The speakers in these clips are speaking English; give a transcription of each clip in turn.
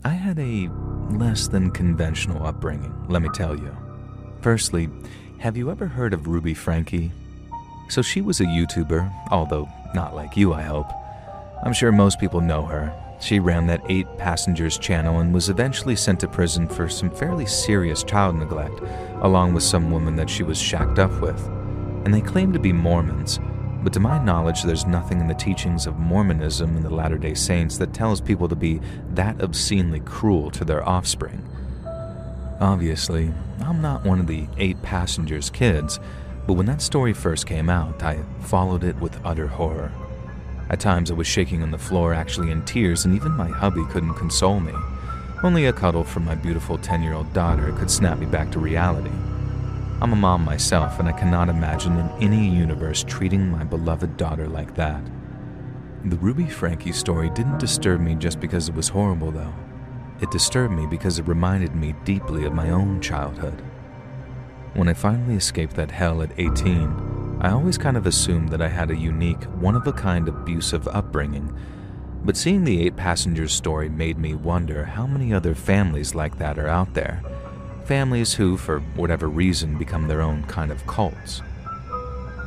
I had a less than conventional upbringing, let me tell you. Firstly, have you ever heard of Ruby Frankie? So she was a YouTuber, although not like you, I hope. I'm sure most people know her. She ran that 8 Passengers channel and was eventually sent to prison for some fairly serious child neglect, along with some woman that she was shacked up with. And they claim to be Mormons, but to my knowledge there's nothing in the teachings of Mormonism and the Latter-day Saints that tells people to be that obscenely cruel to their offspring. Obviously, I'm not one of the 8 Passengers kids, but when that story first came out, I followed it with utter horror. At times I was shaking on the floor, actually in tears, and even my hubby couldn't console me. Only a cuddle from my beautiful 10-year-old daughter could snap me back to reality. I'm a mom myself, and I cannot imagine in any universe treating my beloved daughter like that. The Ruby Frankie story didn't disturb me just because it was horrible, though. It disturbed me because it reminded me deeply of my own childhood. When I finally escaped that hell at 18, I always kind of assumed that I had a unique, one-of-a-kind abusive upbringing, but seeing the 8 Passengers story made me wonder how many other families like that are out there. Families who, for whatever reason, become their own kind of cults.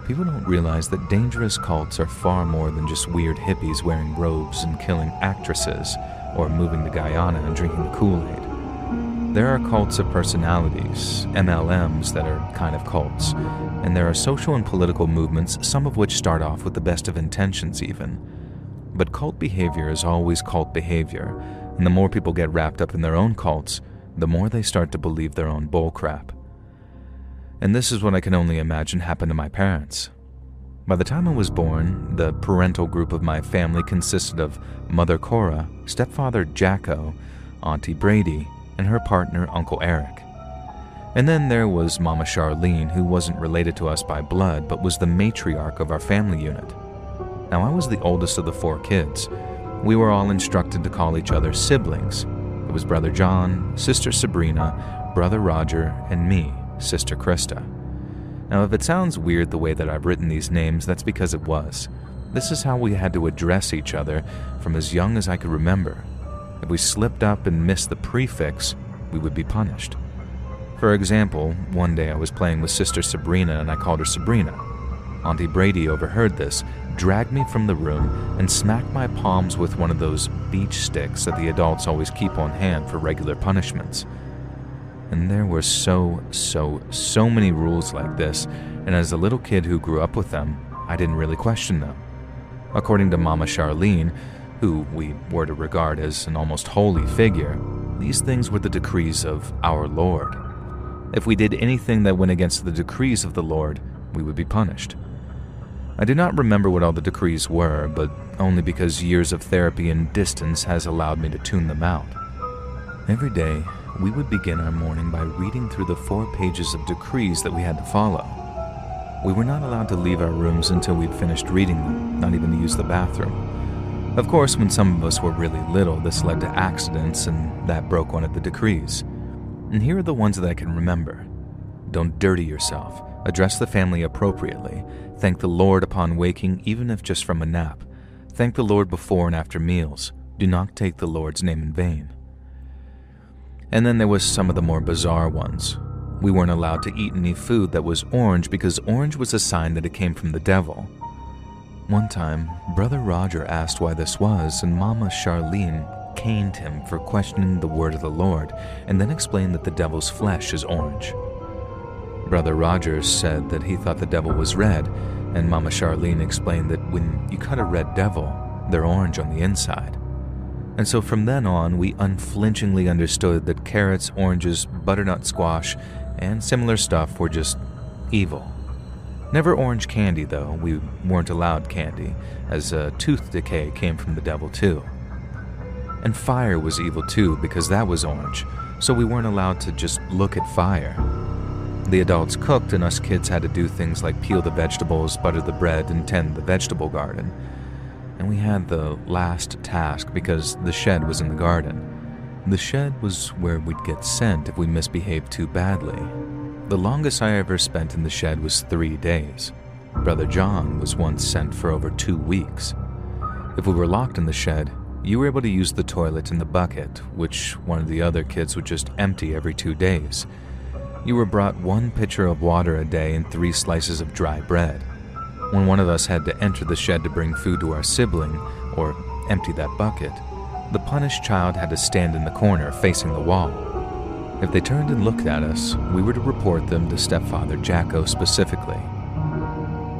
People don't realize that dangerous cults are far more than just weird hippies wearing robes and killing actresses, or moving to Guyana and drinking the Kool-Aid. There are cults of personalities, MLMs, that are kind of cults, and there are social and political movements, some of which start off with the best of intentions even. But cult behavior is always cult behavior, and the more people get wrapped up in their own cults, the more they start to believe their own bullcrap. And this is what I can only imagine happened to my parents. By the time I was born, the parental group of my family consisted of Mother Cora, stepfather Jacko, Auntie Brady, and her partner Uncle Eric. And then there was Mama Charlene, who wasn't related to us by blood, but was the matriarch of our family unit. Now, I was the oldest of the 4 kids. We were all instructed to call each other siblings. It was Brother John, Sister Sabrina, Brother Roger, and me, Sister Krista. Now, if it sounds weird the way that I've written these names, that's because it was. This is how we had to address each other from as young as I could remember. If we slipped up and missed the prefix, we would be punished. For example, one day I was playing with Sister Sabrina and I called her Sabrina. Auntie Brady overheard this, dragged me from the room, and smacked my palms with one of those beach sticks that the adults always keep on hand for regular punishments. And there were so many rules like this, and as a little kid who grew up with them, I didn't really question them. According to Mama Charlene, who we were to regard as an almost holy figure, these things were the decrees of our Lord. If we did anything that went against the decrees of the Lord, we would be punished. I do not remember what all the decrees were, but only because years of therapy and distance has allowed me to tune them out. Every day, we would begin our morning by reading through the 4 pages of decrees that we had to follow. We were not allowed to leave our rooms until we'd finished reading them, not even to use the bathroom. Of course, when some of us were really little, this led to accidents, and that broke one of the decrees. And here are the ones that I can remember. Don't dirty yourself. Address the family appropriately. Thank the Lord upon waking, even if just from a nap. Thank the Lord before and after meals. Do not take the Lord's name in vain. And then there was some of the more bizarre ones. We weren't allowed to eat any food that was orange because orange was a sign that it came from the devil. One time, Brother Roger asked why this was, and Mama Charlene caned him for questioning the word of the Lord, and then explained that the devil's flesh is orange. Brother Roger said that he thought the devil was red, and Mama Charlene explained that when you cut a red devil, they're orange on the inside. And so from then on, we unflinchingly understood that carrots, oranges, butternut squash, and similar stuff were just evil. Never orange candy, though. We weren't allowed candy, as tooth decay came from the devil too. And fire was evil too, because that was orange, so we weren't allowed to just look at fire. The adults cooked, and us kids had to do things like peel the vegetables, butter the bread, and tend the vegetable garden. And we had the last task because the shed was in the garden. The shed was where we'd get sent if we misbehaved too badly. The longest I ever spent in the shed was 3 days. Brother John was once sent for over 2 weeks. If we were locked in the shed, you were able to use the toilet in the bucket, which one of the other kids would just empty every 2 days. You were brought 1 pitcher of water a day and 3 slices of dry bread. When one of us had to enter the shed to bring food to our sibling, or empty that bucket, the punished child had to stand in the corner facing the wall. If they turned and looked at us, we were to report them to Stepfather Jacko specifically.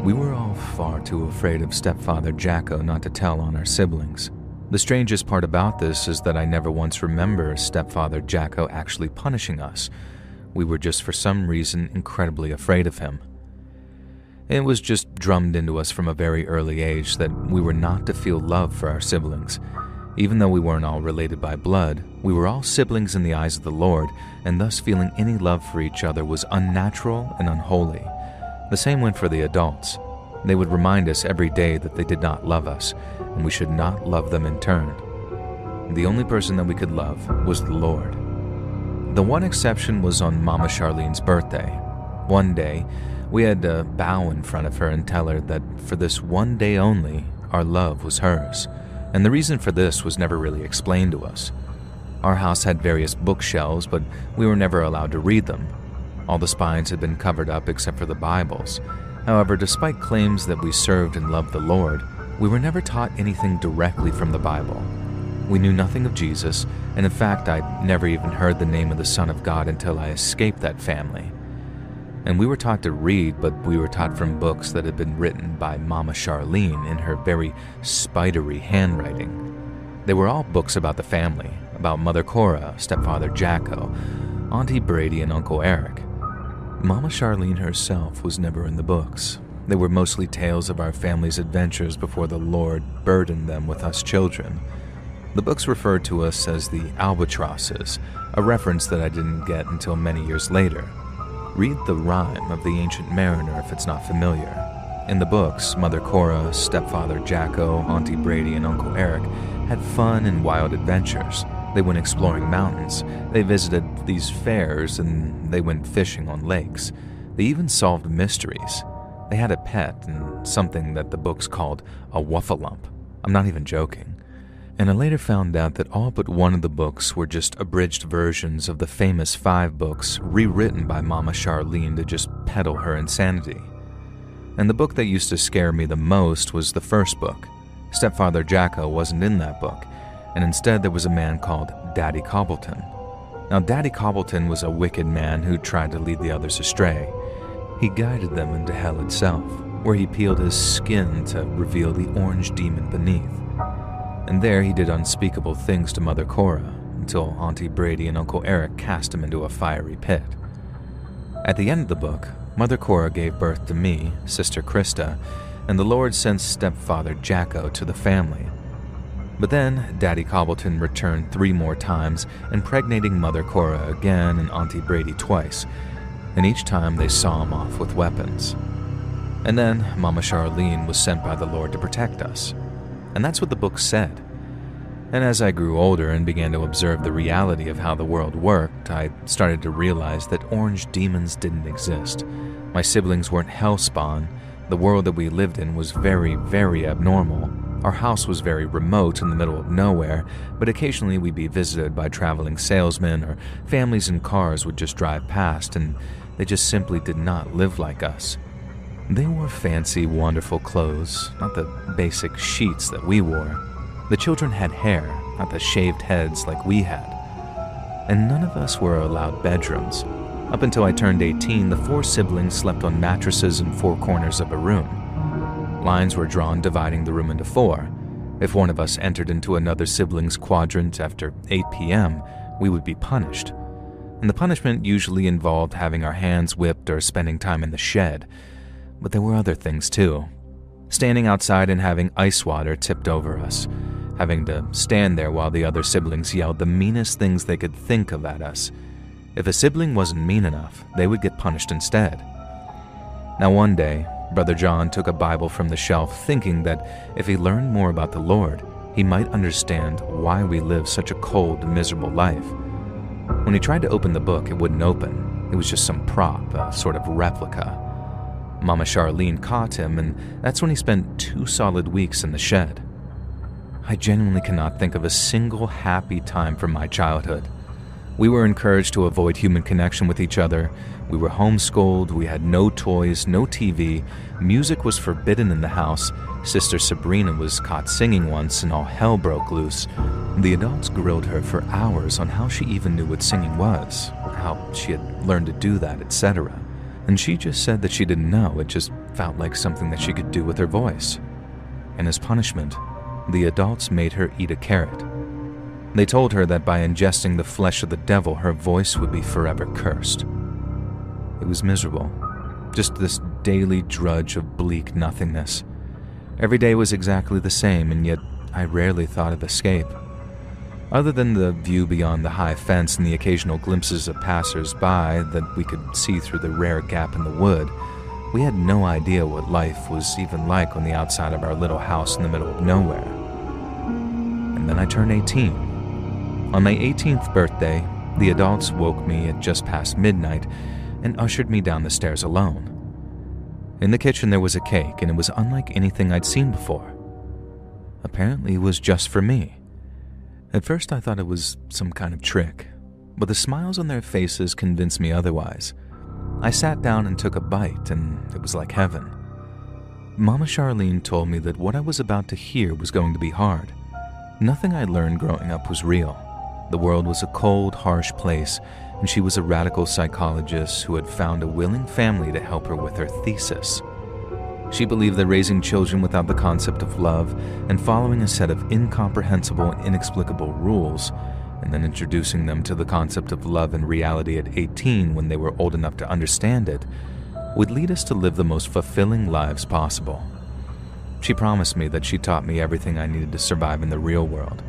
We were all far too afraid of Stepfather Jacko not to tell on our siblings. The strangest part about this is that I never once remember Stepfather Jacko actually punishing us. We were just for some reason incredibly afraid of him. It was just drummed into us from a very early age that we were not to feel love for our siblings. Even though we weren't all related by blood, we were all siblings in the eyes of the Lord, and thus feeling any love for each other was unnatural and unholy. The same went for the adults. They would remind us every day that they did not love us, and we should not love them in turn. The only person that we could love was the Lord. The one exception was on Mama Charlene's birthday. One day, we had to bow in front of her and tell her that for this one day only, our love was hers. And the reason for this was never really explained to us. Our house had various bookshelves, but we were never allowed to read them. All the spines had been covered up except for the Bibles. However, despite claims that we served and loved the Lord, we were never taught anything directly from the Bible. We knew nothing of Jesus, and in fact, I'd never even heard the name of the Son of God until I escaped that family. And we were taught to read, but we were taught from books that had been written by Mama Charlene in her very spidery handwriting. They were all books about the family, about Mother Cora, Stepfather Jacko, Auntie Brady, and Uncle Eric. Mama Charlene herself was never in the books. They were mostly tales of our family's adventures before the Lord burdened them with us children. The books referred to us as the albatrosses, a reference that I didn't get until many years later. Read the rhyme of the Ancient Mariner if it's not familiar. In the books, Mother Cora, Stepfather Jacko, Auntie Brady, and Uncle Eric had fun and wild adventures. They went exploring mountains, they visited these fairs, and they went fishing on lakes. They even solved mysteries. They had a pet and something that the books called a wuffalump. I'm not even joking. And I later found out that all but one of the books were just abridged versions of the famous 5 books rewritten by Mama Charlene to just peddle her insanity. And the book that used to scare me the most was the first book. Stepfather Jacko wasn't in that book, and instead there was a man called Daddy Cobbleton. Now, Daddy Cobbleton was a wicked man who tried to lead the others astray. He guided them into hell itself, where he peeled his skin to reveal the orange demon beneath. And there he did unspeakable things to Mother Cora, until Auntie Brady and Uncle Eric cast him into a fiery pit. At the end of the book, Mother Cora gave birth to me, Sister Krista, and the Lord sent Stepfather Jacko to the family. But then, Daddy Cobbleton returned 3 more times, impregnating Mother Cora again and Auntie Brady twice, and each time they saw him off with weapons. And then, Mama Charlene was sent by the Lord to protect us. And that's what the book said. And as I grew older and began to observe the reality of how the world worked, I started to realize that orange demons didn't exist. My siblings weren't hellspawn. The world that we lived in was very, very abnormal. Our house was very remote in the middle of nowhere, but occasionally we'd be visited by traveling salesmen, or families in cars would just drive past, and they just simply did not live like us. They wore fancy, wonderful clothes, not the basic sheets that we wore. The children had hair, not the shaved heads like we had. And none of us were allowed bedrooms. Up until I turned 18, the 4 siblings slept on mattresses in 4 corners of a room. Lines were drawn dividing the room into 4. If one of us entered into another sibling's quadrant after 8 p.m., we would be punished. And the punishment usually involved having our hands whipped or spending time in the shed. But there were other things too. Standing outside and having ice water tipped over us. Having to stand there while the other siblings yelled the meanest things they could think of at us. If a sibling wasn't mean enough, they would get punished instead. Now one day, Brother John took a Bible from the shelf thinking that if he learned more about the Lord, he might understand why we live such a cold, miserable life. When he tried to open the book, it wouldn't open. It was just some prop, a sort of replica. Mama Charlene caught him, and that's when he spent 2 solid weeks in the shed. I genuinely cannot think of a single happy time from my childhood. We were encouraged to avoid human connection with each other. We were homeschooled, we had no toys, no TV, music was forbidden in the house, Sister Sabrina was caught singing once and all hell broke loose. The adults grilled her for hours on how she even knew what singing was, how she had learned to do that, etc. And she just said that she didn't know, it just felt like something that she could do with her voice. And as punishment, the adults made her eat a carrot. They told her that by ingesting the flesh of the devil, her voice would be forever cursed. It was miserable, just this daily drudge of bleak nothingness. Every day was exactly the same, and yet I rarely thought of escape. Other than the view beyond the high fence and the occasional glimpses of passers-by that we could see through the rare gap in the wood, we had no idea what life was even like on the outside of our little house in the middle of nowhere. And then I turned 18. On my 18th birthday, the adults woke me at just past midnight and ushered me down the stairs alone. In the kitchen there was a cake, and it was unlike anything I'd seen before. Apparently it was just for me. At first I thought it was some kind of trick, but the smiles on their faces convinced me otherwise. I sat down and took a bite, and it was like heaven. Mama Charlene told me that what I was about to hear was going to be hard. Nothing I learned growing up was real. The world was a cold, harsh place, and she was a radical psychologist who had found a willing family to help her with her thesis. She believed that raising children without the concept of love and following a set of incomprehensible and inexplicable rules, and then introducing them to the concept of love and reality at 18 when they were old enough to understand it, would lead us to live the most fulfilling lives possible. She promised me that she taught me everything I needed to survive in the real world.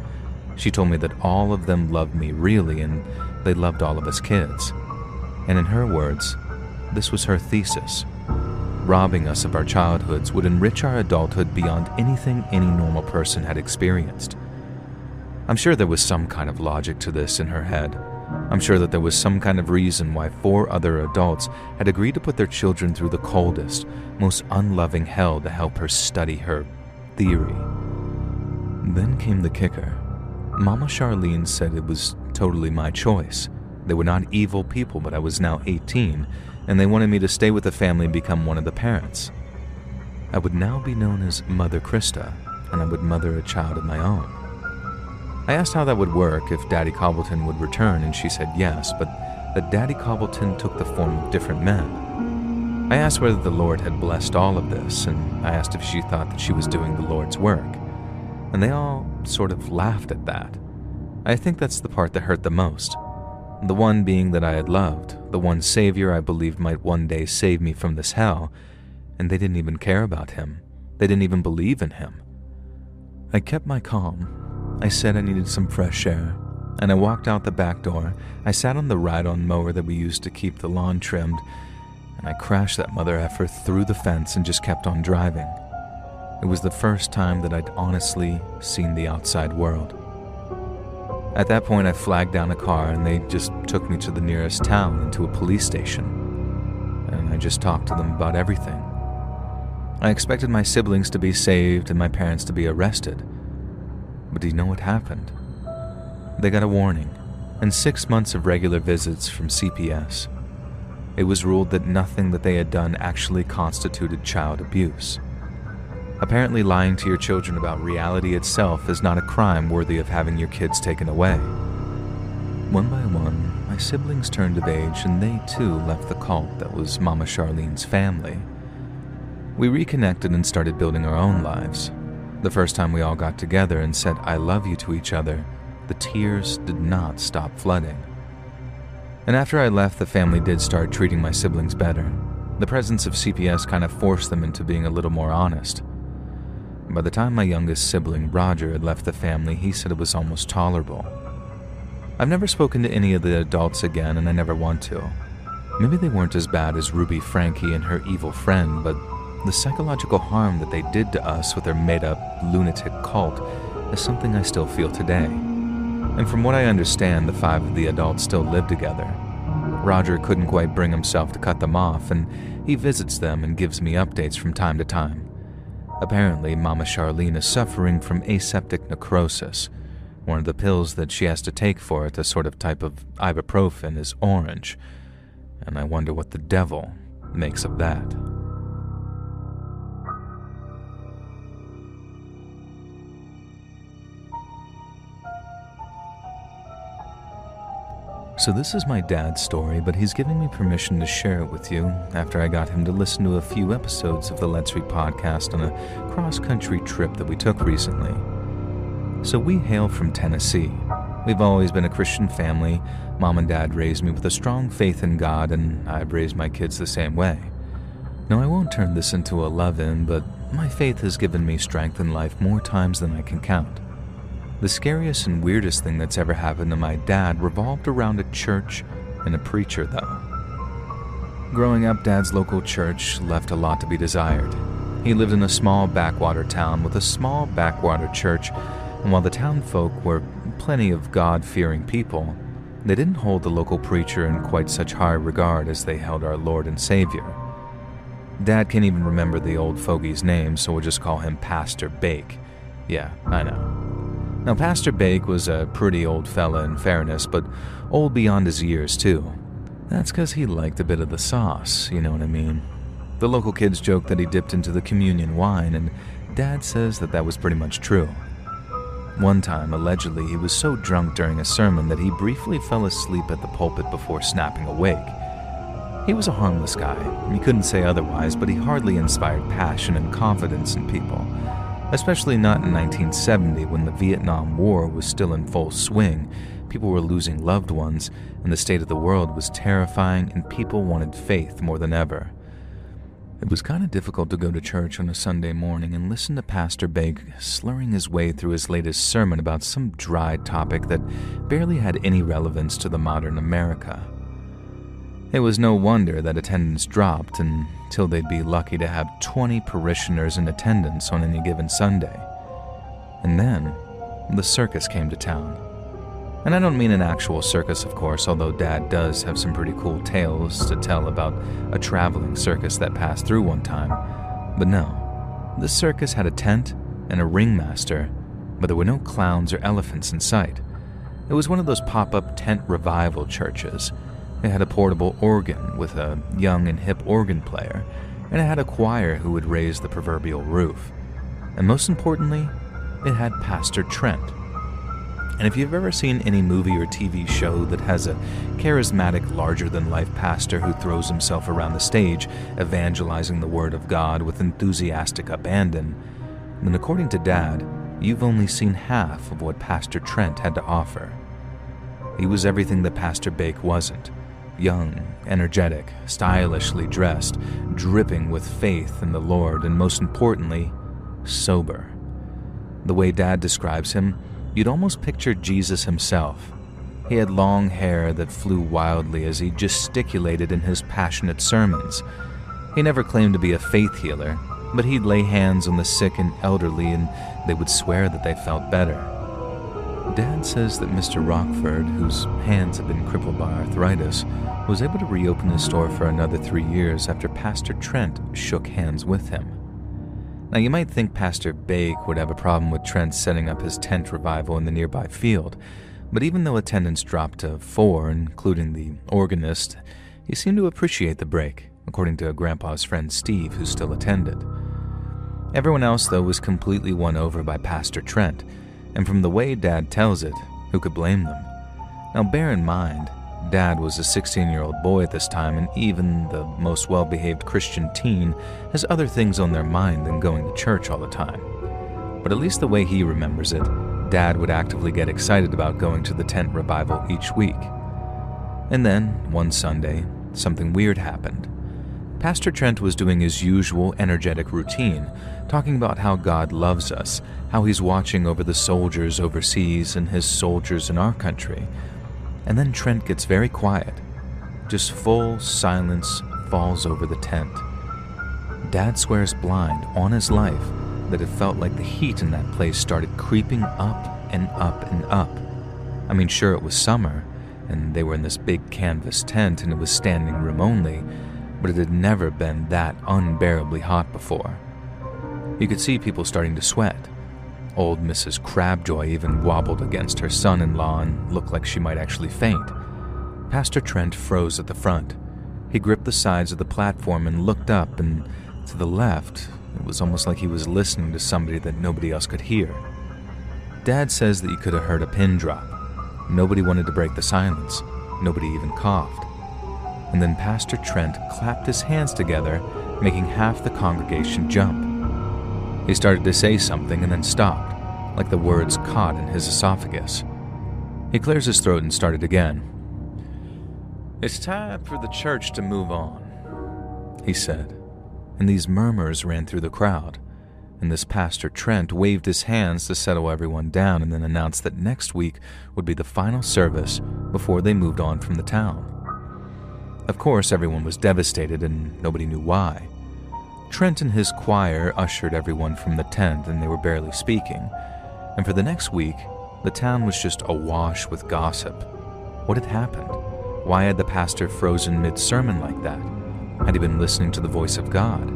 She told me that all of them loved me really, and they loved all of us kids. And in her words, this was her thesis. Robbing us of our childhoods would enrich our adulthood beyond anything any normal person had experienced. I'm sure there was some kind of logic to this in her head. I'm sure that there was some kind of reason why 4 other adults had agreed to put their children through the coldest, most unloving hell to help her study her theory. Then came the kicker. Mama Charlene said it was totally my choice. They were not evil people, but I was now 18, and they wanted me to stay with the family and become one of the parents. I would now be known as Mother Krista, and I would mother a child of my own. I asked how that would work if Daddy Cobbleton would return, and she said yes, but that Daddy Cobbleton took the form of different men. I asked whether the Lord had blessed all of this, and I asked if she thought that she was doing the Lord's work. And they all sort of laughed at that. I think that's the part that hurt the most. The one being that I had loved, the one savior I believed might one day save me from this hell, and they didn't even care about him. They didn't even believe in him. I kept my calm. I said I needed some fresh air, and I walked out the back door. I sat on the ride-on mower that we used to keep the lawn trimmed, and I crashed that mother effer through the fence and just kept on driving. It was the first time that I'd honestly seen the outside world. At that point, I flagged down a car, and they just took me to the nearest town and to a police station, and I just talked to them about everything. I expected my siblings to be saved and my parents to be arrested. But do you know what happened? They got a warning and 6 months of regular visits from CPS. It was ruled that nothing that they had done actually constituted child abuse. Apparently, lying to your children about reality itself is not a crime worthy of having your kids taken away. One by one, my siblings turned of age, and they too left the cult that was Mama Charlene's family. We reconnected and started building our own lives. The first time we all got together and said "I love you" to each other, the tears did not stop flooding. And after I left, the family did start treating my siblings better. The presence of CPS kind of forced them into being a little more honest. By the time my youngest sibling, Roger, had left the family, he said it was almost tolerable. I've never spoken to any of the adults again, and I never want to. Maybe they weren't as bad as Ruby Frankie and her evil friend, but the psychological harm that they did to us with their made-up lunatic cult is something I still feel today. And from what I understand, the 5 of the adults still live together. Roger couldn't quite bring himself to cut them off, and he visits them and gives me updates from time to time. Apparently, Mama Charlene is suffering from aseptic necrosis. One of the pills that she has to take for it, a sort of type of ibuprofen, is orange. And I wonder what the devil makes of that. So this is my dad's story, but he's giving me permission to share it with you after I got him to listen to a few episodes of the Let's Read podcast on a cross-country trip that we took recently. So we hail from Tennessee. We've always been a Christian family. Mom and Dad raised me with a strong faith in God, and I've raised my kids the same way. Now, I won't turn this into a love-in, but my faith has given me strength in life more times than I can count. The scariest and weirdest thing that's ever happened to my dad revolved around a church and a preacher, though. Growing up, Dad's local church left a lot to be desired. He lived in a small backwater town with a small backwater church, and while the town folk were plenty of God-fearing people, they didn't hold the local preacher in quite such high regard as they held our Lord and Savior. Dad can't even remember the old fogey's name, so we'll just call him Pastor Bake. Yeah, I know. Now, Pastor Bake was a pretty old fella in fairness, but old beyond his years, too. That's because he liked a bit of the sauce, you know what I mean? The local kids joke that he dipped into the communion wine, and Dad says that was pretty much true. One time, allegedly, he was so drunk during a sermon that he briefly fell asleep at the pulpit before snapping awake. He was a harmless guy, he couldn't say otherwise, but he hardly inspired passion and confidence in people. Especially not in 1970, when the Vietnam War was still in full swing, people were losing loved ones, and the state of the world was terrifying, and people wanted faith more than ever. It was kind of difficult to go to church on a Sunday morning and listen to Pastor Bake slurring his way through his latest sermon about some dry topic that barely had any relevance to the modern America. It was no wonder that attendance dropped until they'd be lucky to have 20 parishioners in attendance on any given Sunday. And then, the circus came to town. And I don't mean an actual circus, of course, although Dad does have some pretty cool tales to tell about a traveling circus that passed through one time. But no, the circus had a tent and a ringmaster, but there were no clowns or elephants in sight. It was one of those pop-up tent revival churches. It had a portable organ with a young and hip organ player, and it had a choir who would raise the proverbial roof. And most importantly, it had Pastor Trent. And if you've ever seen any movie or TV show that has a charismatic, larger-than-life pastor who throws himself around the stage, evangelizing the Word of God with enthusiastic abandon, then according to Dad, you've only seen half of what Pastor Trent had to offer. He was everything that Pastor Bake wasn't. Young, energetic, stylishly dressed, dripping with faith in the Lord, and most importantly, sober. The way Dad describes him, you'd almost picture Jesus himself. He had long hair that flew wildly as he gesticulated in his passionate sermons. He never claimed to be a faith healer, but he'd lay hands on the sick and elderly and they would swear that they felt better. Dad says that Mr. Rockford, whose hands had been crippled by arthritis, was able to reopen his store for another 3 years after Pastor Trent shook hands with him. Now, you might think Pastor Bake would have a problem with Trent setting up his tent revival in the nearby field, but even though attendance dropped to 4, including the organist, he seemed to appreciate the break, according to Grandpa's friend Steve, who still attended. Everyone else, though, was completely won over by Pastor Trent, and from the way Dad tells it, who could blame them? Now, bear in mind, Dad was a 16-year-old boy at this time, and even the most well-behaved Christian teen has other things on their mind than going to church all the time. But at least the way he remembers it, Dad would actively get excited about going to the tent revival each week. And then, one Sunday, something weird happened. Pastor Trent was doing his usual energetic routine, talking about how God loves us, how he's watching over the soldiers overseas and his soldiers in our country. And then Trent gets very quiet. Just full silence falls over the tent. Dad swears blind on his life that it felt like the heat in that place started creeping up and up and up. I mean, sure, it was summer, and they were in this big canvas tent and it was standing room only, but it had never been that unbearably hot before. You could see people starting to sweat. Old Mrs. Crabjoy even wobbled against her son-in-law and looked like she might actually faint. Pastor Trent froze at the front. He gripped the sides of the platform and looked up, and to the left, it was almost like he was listening to somebody that nobody else could hear. Dad says that you could have heard a pin drop. Nobody wanted to break the silence. Nobody even coughed. And then Pastor Trent clapped his hands together, making half the congregation jump. He started to say something and then stopped, like the words caught in his esophagus. He clears his throat and started again. "It's time for the church to move on," he said, and these murmurs ran through the crowd, and this Pastor Trent waved his hands to settle everyone down and then announced that next week would be the final service before they moved on from the town. Of course, everyone was devastated and nobody knew why. Trent and his choir ushered everyone from the tent and they were barely speaking, and for the next week, the town was just awash with gossip. What had happened? Why had the pastor frozen mid-sermon like that? Had he been listening to the voice of God?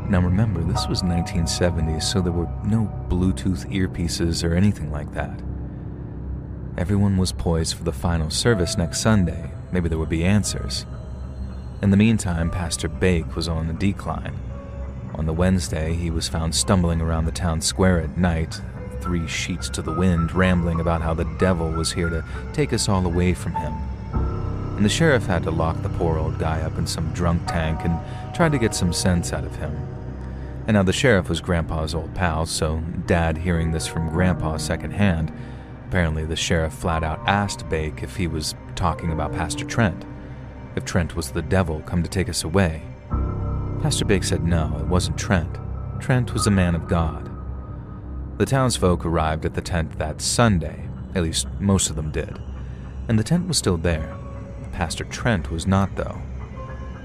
Now remember, this was 1970s, so there were no Bluetooth earpieces or anything like that. Everyone was poised for the final service next Sunday. Maybe there would be answers. In the meantime, Pastor Bake was on a decline. On the Wednesday, he was found stumbling around the town square at night, 3 sheets to the wind, rambling about how the devil was here to take us all away from him. And the sheriff had to lock the poor old guy up in some drunk tank and try to get some sense out of him. And now the sheriff was Grandpa's old pal, so Dad, hearing this from Grandpa secondhand, apparently the sheriff flat out asked Bake if he was talking about Pastor Trent, if Trent was the devil come to take us away. Pastor Bake said no, it wasn't Trent. Trent was a man of God. The townsfolk arrived at the tent that Sunday, at least most of them did, and the tent was still there. Pastor Trent was not, though.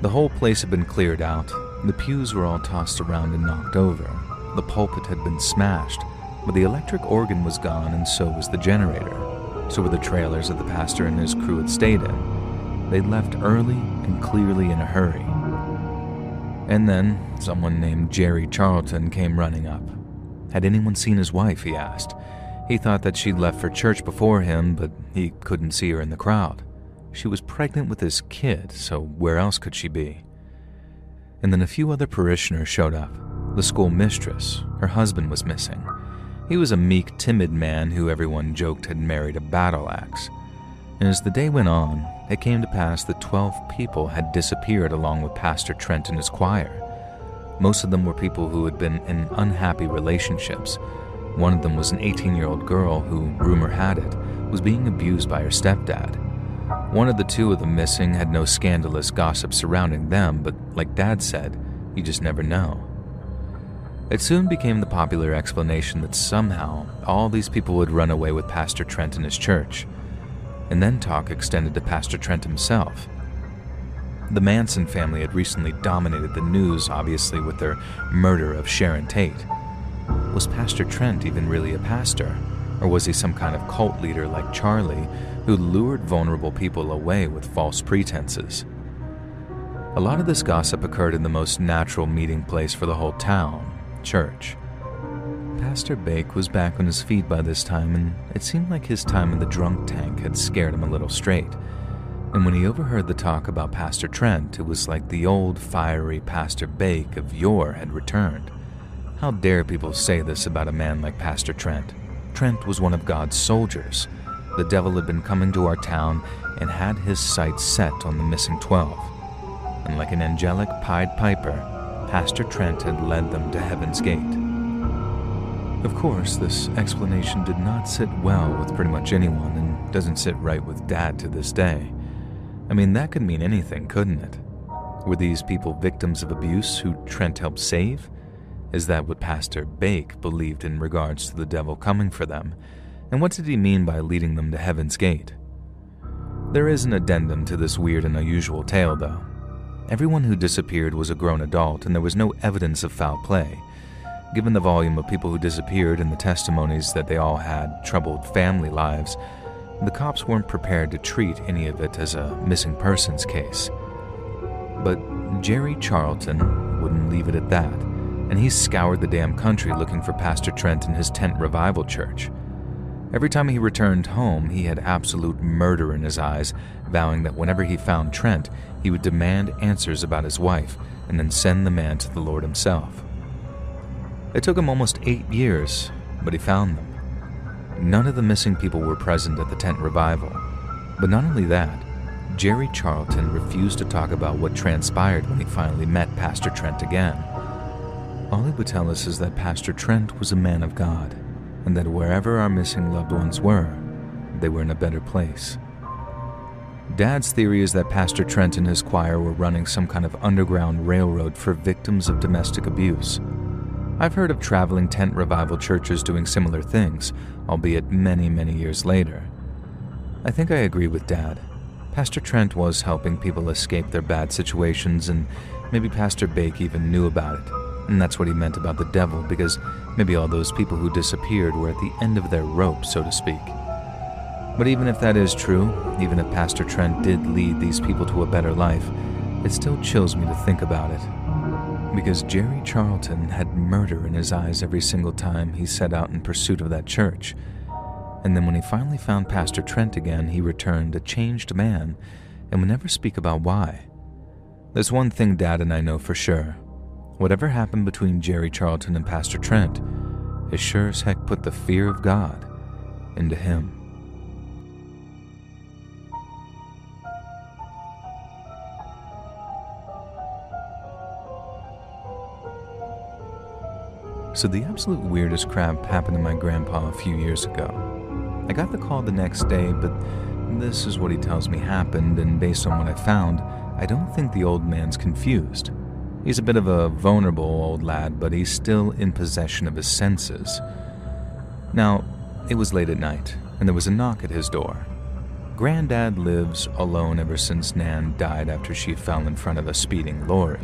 The whole place had been cleared out. The pews were all tossed around and knocked over. The pulpit had been smashed, but the electric organ was gone and so was the generator. So were the trailers that the pastor and his crew had stayed in. They'd left early and clearly in a hurry. And then someone named Jerry Charlton came running up. Had anyone seen his wife, he asked. He thought that she'd left for church before him, but he couldn't see her in the crowd. She was pregnant with his kid, so where else could she be? And then a few other parishioners showed up. The school mistress, her husband was missing. He was a meek, timid man who everyone joked had married a battle axe. And as the day went on, it came to pass that 12 people had disappeared along with Pastor Trent and his choir. Most of them were people who had been in unhappy relationships. One of them was an 18-year-old girl who, rumor had it, was being abused by her stepdad. One of the 2 of the missing had no scandalous gossip surrounding them, but like Dad said, you just never know. It soon became the popular explanation that somehow all these people would run away with Pastor Trent and his church. And then talk extended to Pastor Trent himself. The Manson family had recently dominated the news, obviously, with their murder of Sharon Tate. Was Pastor Trent even really a pastor? Or was he some kind of cult leader like Charlie who lured vulnerable people away with false pretenses? A lot of this gossip occurred in the most natural meeting place for the whole town, church. Pastor Bake was back on his feet by this time, and it seemed like his time in the drunk tank had scared him a little straight. And when he overheard the talk about Pastor Trent, it was like the old fiery Pastor Bake of yore had returned. How dare people say this about a man like Pastor Trent? Trent was one of God's soldiers. The devil had been coming to our town and had his sights set on the missing 12. And like an angelic Pied Piper, Pastor Trent had led them to Heaven's Gate. Of course, this explanation did not sit well with pretty much anyone and doesn't sit right with Dad to this day. I mean, that could mean anything, couldn't it? Were these people victims of abuse who Trent helped save? Is that what Pastor Bake believed in regards to the devil coming for them? And what did he mean by leading them to Heaven's Gate? There is an addendum to this weird and unusual tale, though. Everyone who disappeared was a grown adult, and there was no evidence of foul play. Given the volume of people who disappeared and the testimonies that they all had troubled family lives, the cops weren't prepared to treat any of it as a missing persons case. But Jerry Charlton wouldn't leave it at that. and he scoured the damn country looking for Pastor Trent and his tent revival church. Every time he returned home, he had absolute murder in his eyes, vowing that whenever he found Trent, he would demand answers about his wife and then send the man to the Lord himself. It took him almost 8 years, but he found them. None of the missing people were present at the tent revival. But not only that, Jerry Charlton refused to talk about what transpired when he finally met Pastor Trent again. All he would tell us is that Pastor Trent was a man of God, and that wherever our missing loved ones were, they were in a better place. Dad's theory is that Pastor Trent and his choir were running some kind of underground railroad for victims of domestic abuse. I've heard of traveling tent revival churches doing similar things, albeit many, many years later. I think I agree with Dad. Pastor Trent was helping people escape their bad situations, and maybe Pastor Bake even knew about it. And that's what he meant about the devil, because maybe all those people who disappeared were at the end of their rope, so to speak. But even if that is true, even if Pastor Trent did lead these people to a better life, it still chills me to think about it. Because Jerry Charlton had murder in his eyes every single time he set out in pursuit of that church. And then when he finally found Pastor Trent again, he returned a changed man and would never speak about why. There's one thing Dad and I know for sure. Whatever happened between Jerry Charlton and Pastor Trent, it sure as heck put the fear of God into him. So the absolute weirdest crap happened to my grandpa a few years ago. I got the call the next day, but this is what he tells me happened, and based on what I found, I don't think the old man's confused. He's a bit of a vulnerable old lad, but he's still in possession of his senses. Now, it was late at night, and there was a knock at his door. Granddad lives alone ever since Nan died after she fell in front of a speeding lorry.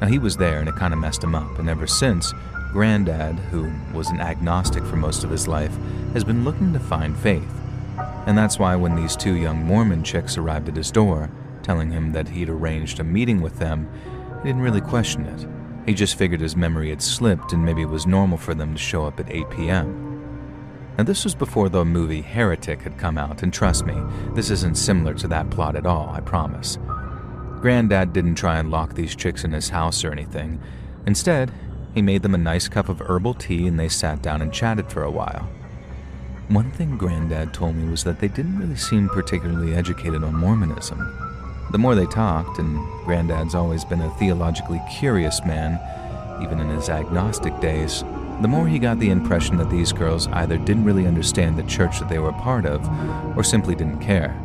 Now, he was there, and it kind of messed him up, and ever since, Granddad, who was an agnostic for most of his life, has been looking to find faith. And that's why when these 2 young Mormon chicks arrived at his door, telling him that he'd arranged a meeting with them, he didn't really question it. He just figured his memory had slipped and maybe it was normal for them to show up at 8 p.m. And this was before the movie Heretic had come out, and trust me, this isn't similar to that plot at all, I promise. Granddad didn't try and lock these chicks in his house or anything. Instead, he made them a nice cup of herbal tea and they sat down and chatted for a while. One thing Granddad told me was that they didn't really seem particularly educated on Mormonism. The more they talked, and Granddad's always been a theologically curious man, even in his agnostic days, the more he got the impression that these girls either didn't really understand the church that they were a part of, or simply didn't care.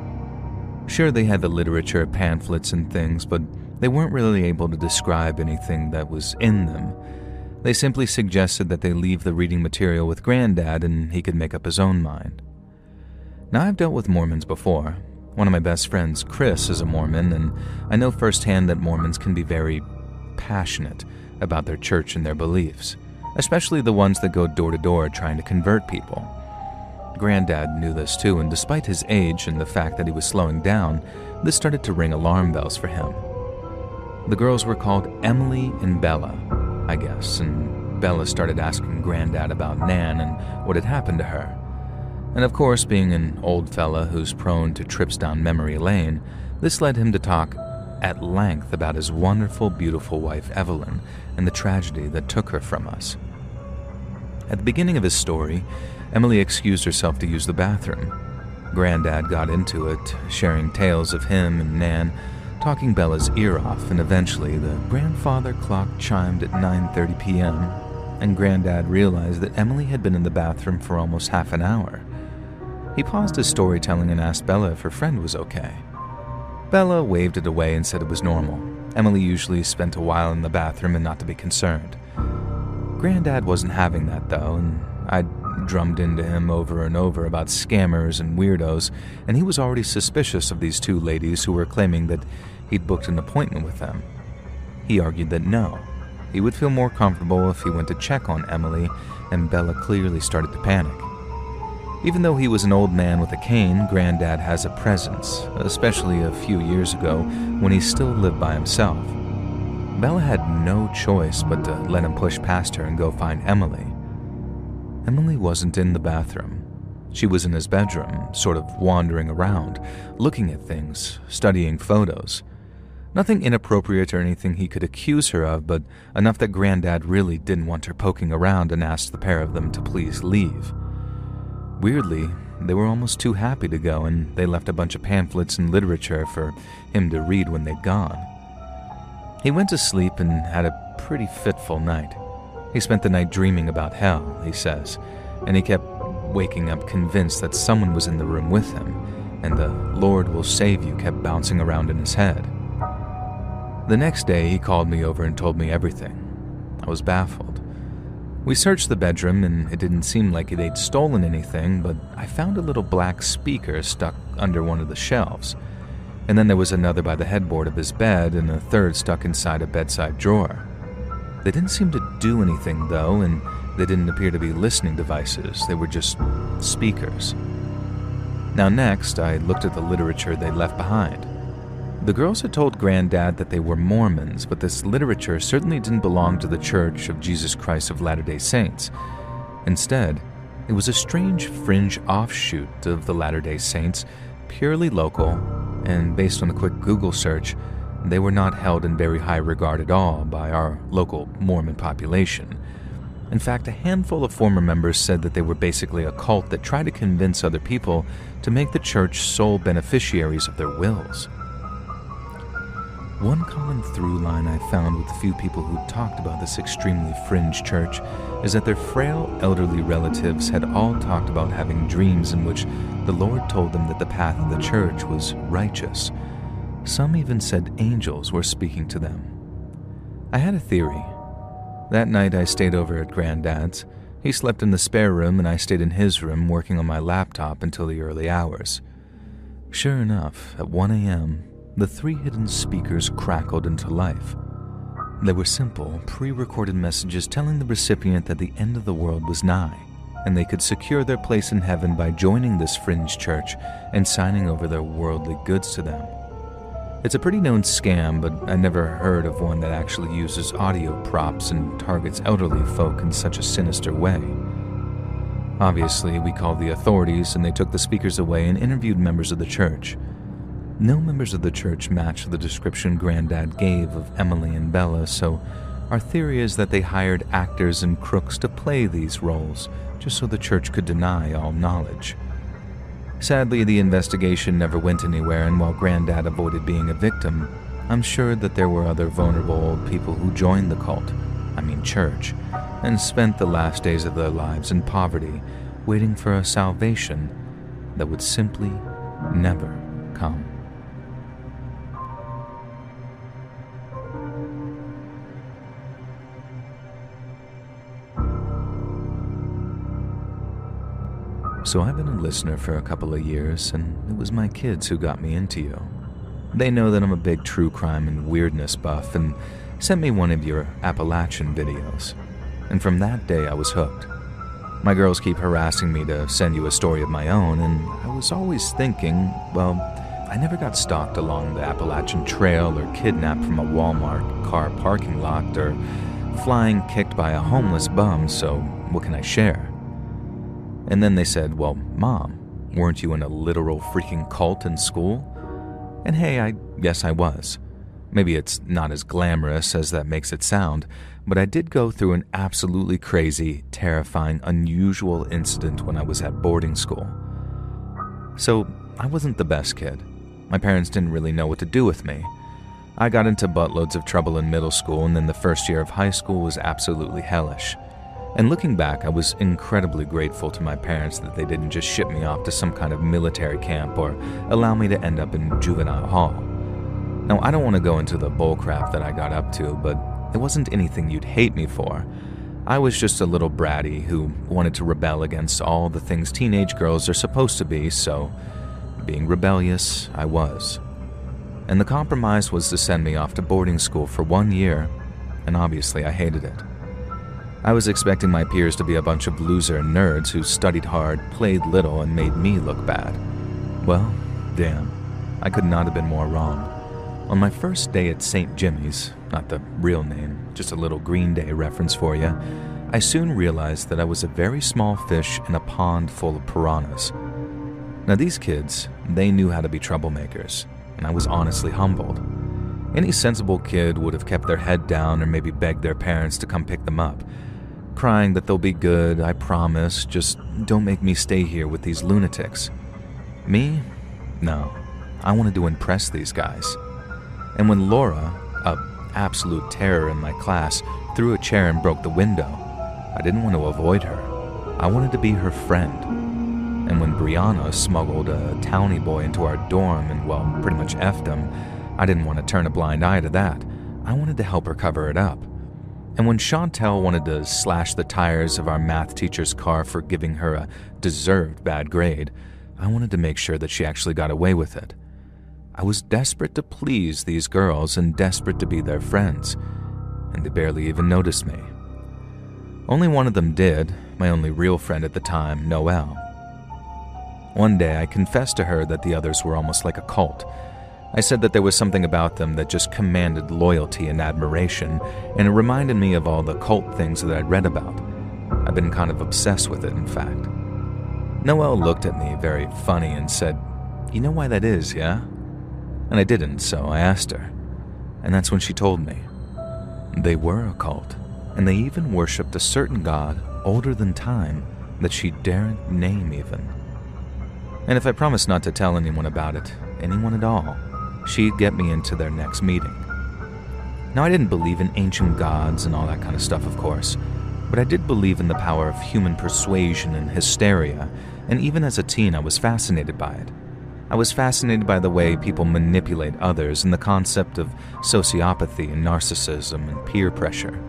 Sure, they had the literature, pamphlets, and things, but they weren't really able to describe anything that was in them. They simply suggested that they leave the reading material with Granddad and he could make up his own mind. Now, I've dealt with Mormons before. One of my best friends, Chris, is a Mormon, and I know firsthand that Mormons can be very passionate about their church and their beliefs, especially the ones that go door to door trying to convert people. Granddad knew this too, and despite his age and the fact that he was slowing down, this started to ring alarm bells for him. The girls were called Emily and Bella, I guess, and Bella started asking Granddad about Nan and what had happened to her. And of course, being an old fella who's prone to trips down memory lane, this led him to talk at length about his wonderful, beautiful wife Evelyn and the tragedy that took her from us. At the beginning of his story, Emily excused herself to use the bathroom. Granddad got into it, sharing tales of him and Nan, talking Bella's ear off, and eventually the grandfather clock chimed at 9:30 p.m., and Granddad realized that Emily had been in the bathroom for almost half an hour. He paused his storytelling and asked Bella if her friend was okay. Bella waved it away and said it was normal. Emily usually spent a while in the bathroom and not to be concerned. Granddad wasn't having that though, and I'd drummed into him over and over about scammers and weirdos, and he was already suspicious of these 2 ladies who were claiming that he'd booked an appointment with them. He argued that no, he would feel more comfortable if he went to check on Emily, and Bella clearly started to panic. Even though he was an old man with a cane, Granddad has a presence, especially a few years ago when he still lived by himself. Bella had no choice but to let him push past her and go find Emily. Emily wasn't in the bathroom. She was in his bedroom, sort of wandering around, looking at things, studying photos. Nothing inappropriate or anything he could accuse her of, but enough that Granddad really didn't want her poking around and asked the pair of them to please leave. Weirdly, they were almost too happy to go, and they left a bunch of pamphlets and literature for him to read when they'd gone. He went to sleep and had a pretty fitful night. He spent the night dreaming about hell, he says, and he kept waking up convinced that someone was in the room with him, and the "Lord will save you" kept bouncing around in his head. The next day, he called me over and told me everything. I was baffled. We searched the bedroom, and it didn't seem like they'd stolen anything, but I found a little black speaker stuck under one of the shelves. And then there was another by the headboard of his bed, and a third stuck inside a bedside drawer. They didn't seem to do anything, though, and they didn't appear to be listening devices. They were just speakers. Now next, I looked at the literature they'd left behind. The girls had told Granddad that they were Mormons, but this literature certainly didn't belong to the Church of Jesus Christ of Latter-day Saints. Instead, it was a strange fringe offshoot of the Latter-day Saints, purely local, and based on a quick Google search, they were not held in very high regard at all by our local Mormon population. In fact, a handful of former members said that they were basically a cult that tried to convince other people to make the church sole beneficiaries of their wills. One common through line I found with a few people who talked about this extremely fringe church is that their frail elderly relatives had all talked about having dreams in which the Lord told them that the path of the church was righteous. Some even said angels were speaking to them. I had a theory. That night I stayed over at Granddad's. He slept in the spare room and I stayed in his room working on my laptop until the early hours. Sure enough, at 1 a.m., the 3 hidden speakers crackled into life. They were simple, pre-recorded messages telling the recipient that the end of the world was nigh, and they could secure their place in heaven by joining this fringe church and signing over their worldly goods to them. It's a pretty known scam, but I never heard of one that actually uses audio props and targets elderly folk in such a sinister way. Obviously, we called the authorities and they took the speakers away and interviewed members of the church. No members of the church matched the description Granddad gave of Emily and Bella, so our theory is that they hired actors and crooks to play these roles, just so the church could deny all knowledge. Sadly, the investigation never went anywhere, and while Granddad avoided being a victim, I'm sure that there were other vulnerable old people who joined the cult, church, and spent the last days of their lives in poverty, waiting for a salvation that would simply never come. So I've been a listener for a couple of years, and it was my kids who got me into you. They know that I'm a big true crime and weirdness buff and sent me one of your Appalachian videos. And from that day I was hooked. My girls keep harassing me to send you a story of my own, and I was always thinking, well, I never got stalked along the Appalachian Trail or kidnapped from a Walmart car parking lot or flying kicked by a homeless bum, so what can I share? And then they said, well, Mom, weren't you in a literal freaking cult in school? And hey, I guess I was. Maybe it's not as glamorous as that makes it sound, but I did go through an absolutely crazy, terrifying, unusual incident when I was at boarding school. So I wasn't the best kid. My parents didn't really know what to do with me. I got into buttloads of trouble in middle school, and then the first year of high school was absolutely hellish. And looking back, I was incredibly grateful to my parents that they didn't just ship me off to some kind of military camp or allow me to end up in juvenile hall. Now, I don't want to go into the bullcrap that I got up to, but it wasn't anything you'd hate me for. I was just a little bratty who wanted to rebel against all the things teenage girls are supposed to be, so being rebellious, I was. And the compromise was to send me off to boarding school for 1 year, and obviously I hated it. I was expecting my peers to be a bunch of loser nerds who studied hard, played little, and made me look bad. Well, damn, I could not have been more wrong. On my first day at St. Jimmy's, not the real name, just a little Green Day reference for you, I soon realized that I was a very small fish in a pond full of piranhas. Now these kids, they knew how to be troublemakers, and I was honestly humbled. Any sensible kid would have kept their head down or maybe begged their parents to come pick them up, crying that they'll be good, I promise, just don't make me stay here with these lunatics. Me? No. I wanted to impress these guys. And when Laura, a absolute terror in my class, threw a chair and broke the window, I didn't want to avoid her. I wanted to be her friend. And when Brianna smuggled a townie boy into our dorm and, well, pretty much effed him, I didn't want to turn a blind eye to that. I wanted to help her cover it up. And when Chantel wanted to slash the tires of our math teacher's car for giving her a deserved bad grade, I wanted to make sure that she actually got away with it. I was desperate to please these girls and desperate to be their friends, and they barely even noticed me. Only one of them did, my only real friend at the time, Noelle. One day I confessed to her that the others were almost like a cult. I said that there was something about them that just commanded loyalty and admiration, and it reminded me of all the cult things that I'd read about. I've been kind of obsessed with it, in fact. Noelle looked at me very funny and said, "You know why that is, yeah?" And I didn't, so I asked her. And that's when she told me. They were a cult, and they even worshipped a certain god older than time that she daren't name even. And if I promised not to tell anyone about it, anyone at all, she'd get me into their next meeting. Now, I didn't believe in ancient gods and all that kind of stuff, of course, but I did believe in the power of human persuasion and hysteria, and even as a teen I was fascinated by it. I was fascinated by the way people manipulate others and the concept of sociopathy and narcissism and peer pressure.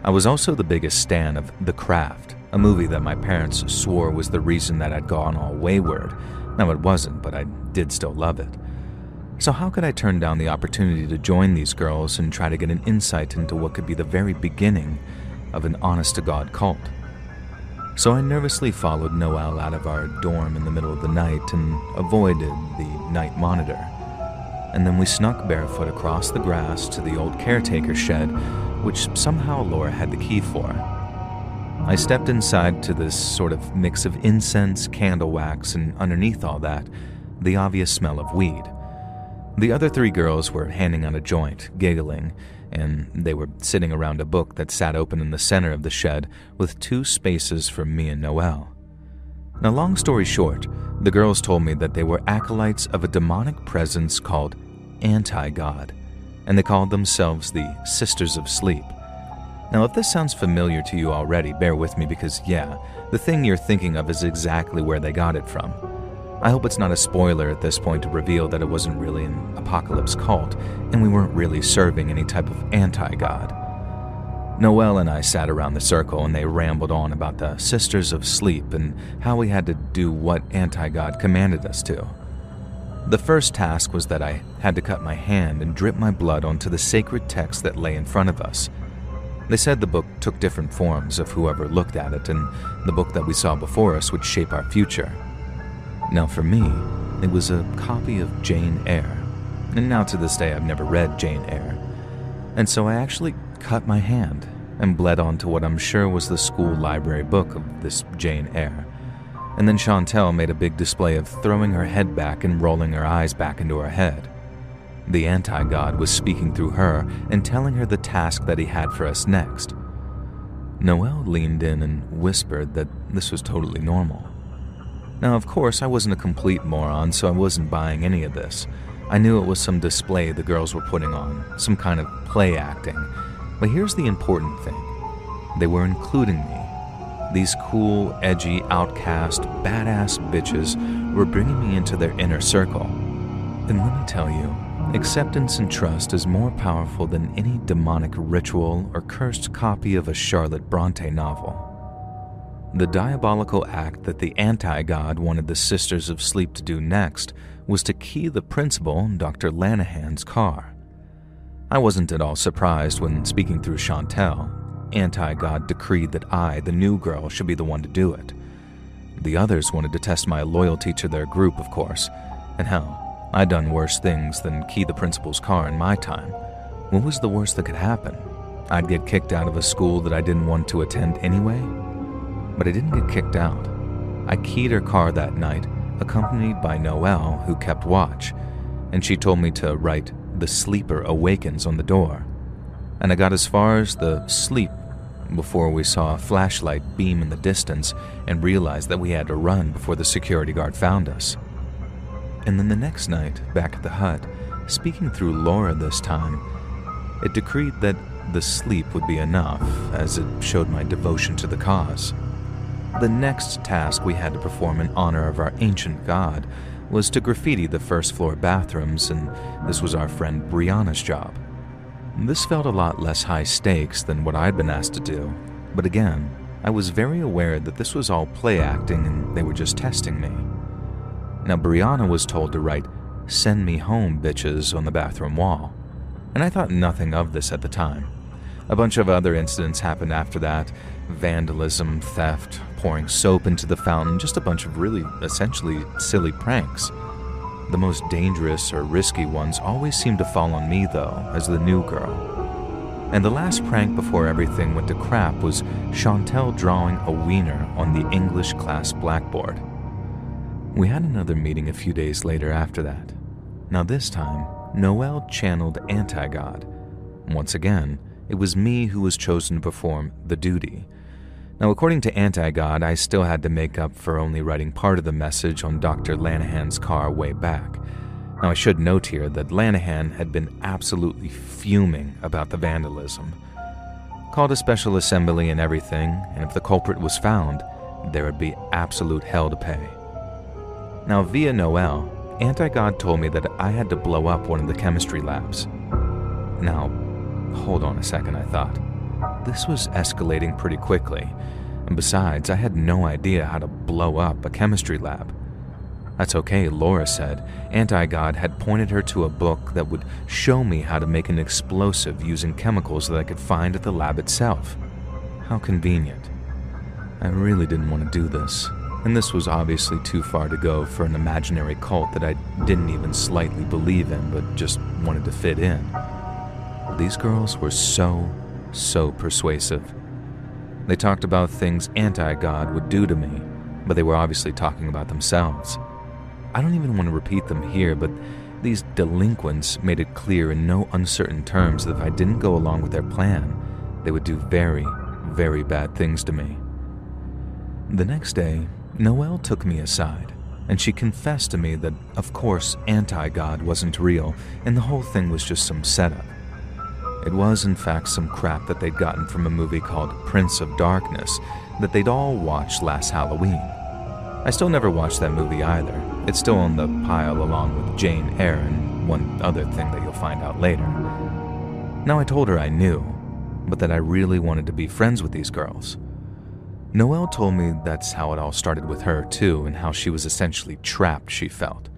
I was also the biggest stan of The Craft, a movie that my parents swore was the reason that I'd gone all wayward. Now it wasn't, but I did still love it. So how could I turn down the opportunity to join these girls and try to get an insight into what could be the very beginning of an honest-to-God cult? So I nervously followed Noelle out of our dorm in the middle of the night and avoided the night monitor. And then we snuck barefoot across the grass to the old caretaker shed, which somehow Laura had the key for. I stepped inside to this sort of mix of incense, candle wax, and underneath all that, the obvious smell of weed. The other three girls were handing out a joint, giggling, and they were sitting around a book that sat open in the center of the shed with 2 spaces for me and Noelle. Now, long story short, the girls told me that they were acolytes of a demonic presence called Anti-God, and they called themselves the Sisters of Sleep. Now, if this sounds familiar to you already, bear with me because, yeah, the thing you're thinking of is exactly where they got it from. I hope it's not a spoiler at this point to reveal that it wasn't really an apocalypse cult, and we weren't really serving any type of anti-god. Noelle and I sat around the circle, and they rambled on about the Sisters of Sleep and how we had to do what anti-god commanded us to. The first task was that I had to cut my hand and drip my blood onto the sacred text that lay in front of us. They said the book took different forms of whoever looked at it, and the book that we saw before us would shape our future. Now for me, it was a copy of Jane Eyre, and now to this day I've never read Jane Eyre. And so I actually cut my hand and bled onto what I'm sure was the school library book of this Jane Eyre. And then Chantel made a big display of throwing her head back and rolling her eyes back into her head. The anti-god was speaking through her and telling her the task that he had for us next. Noelle leaned in and whispered that this was totally normal. Now, of course, I wasn't a complete moron, so I wasn't buying any of this. I knew it was some display the girls were putting on, some kind of play acting. But here's the important thing. They were including me. These cool, edgy, outcast, badass bitches were bringing me into their inner circle. And let me tell you, acceptance and trust is more powerful than any demonic ritual or cursed copy of a Charlotte Bronte novel. The diabolical act that the anti-god wanted the Sisters of Sleep to do next was to key the principal in Dr. Lanahan's car. I wasn't at all surprised when, speaking through Chantel, anti-god decreed that I, the new girl, should be the one to do it. The others wanted to test my loyalty to their group, of course, and hell, I'd done worse things than key the principal's car in my time. What was the worst that could happen? I'd get kicked out of a school that I didn't want to attend anyway? But I didn't get kicked out. I keyed her car that night, accompanied by Noelle, who kept watch, and she told me to write "The Sleeper Awakens" on the door. And I got as far as the sleep before we saw a flashlight beam in the distance and realized that we had to run before the security guard found us. And then the next night, back at the hut, speaking through Laura this time, it decreed that the sleep would be enough, as it showed my devotion to the cause. The next task we had to perform in honor of our ancient god was to graffiti the first-floor bathrooms, and this was our friend Brianna's job. This felt a lot less high stakes than what I'd been asked to do, but again, I was very aware that this was all play acting and they were just testing me. Now, Brianna was told to write "Send me home, bitches" on the bathroom wall, and I thought nothing of this at the time. A bunch of other incidents happened after that: vandalism, theft, pouring soap into the fountain, just a bunch of really, essentially silly pranks. The most dangerous or risky ones always seemed to fall on me, though, as the new girl. And the last prank before everything went to crap was Chantel drawing a wiener on the English class blackboard. We had another meeting a few days later after that. Now this time, Noelle channeled anti-God. Once again, it was me who was chosen to perform the duty. Now, according to Anti-God, I still had to make up for only writing part of the message on Dr. Lanahan's car way back. Now, I should note here that Lanahan had been absolutely fuming about the vandalism. Called a special assembly and everything, and if the culprit was found, there would be absolute hell to pay. Now, via Noelle, Anti-God told me that I had to blow up one of the chemistry labs. Now, hold on a second, I thought. This was escalating pretty quickly, and besides, I had no idea how to blow up a chemistry lab. That's okay, Laura said. Anti-God had pointed her to a book that would show me how to make an explosive using chemicals that I could find at the lab itself. How convenient. I really didn't want to do this, and this was obviously too far to go for an imaginary cult that I didn't even slightly believe in, but just wanted to fit in. These girls were so persuasive. They talked about things anti-God would do to me, but they were obviously talking about themselves. I don't even want to repeat them here, but these delinquents made it clear in no uncertain terms that if I didn't go along with their plan, they would do very, very bad things to me. The next day, Noelle took me aside, and she confessed to me that, of course, anti-God wasn't real, and the whole thing was just some setup. It was, in fact, some crap that they'd gotten from a movie called Prince of Darkness that they'd all watched last Halloween. I still never watched that movie either. It's still on the pile along with Jane Eyre and one other thing that you'll find out later. Now, I told her I knew, but that I really wanted to be friends with these girls. Noelle told me that's how it all started with her, too, and how she was essentially trapped, she felt.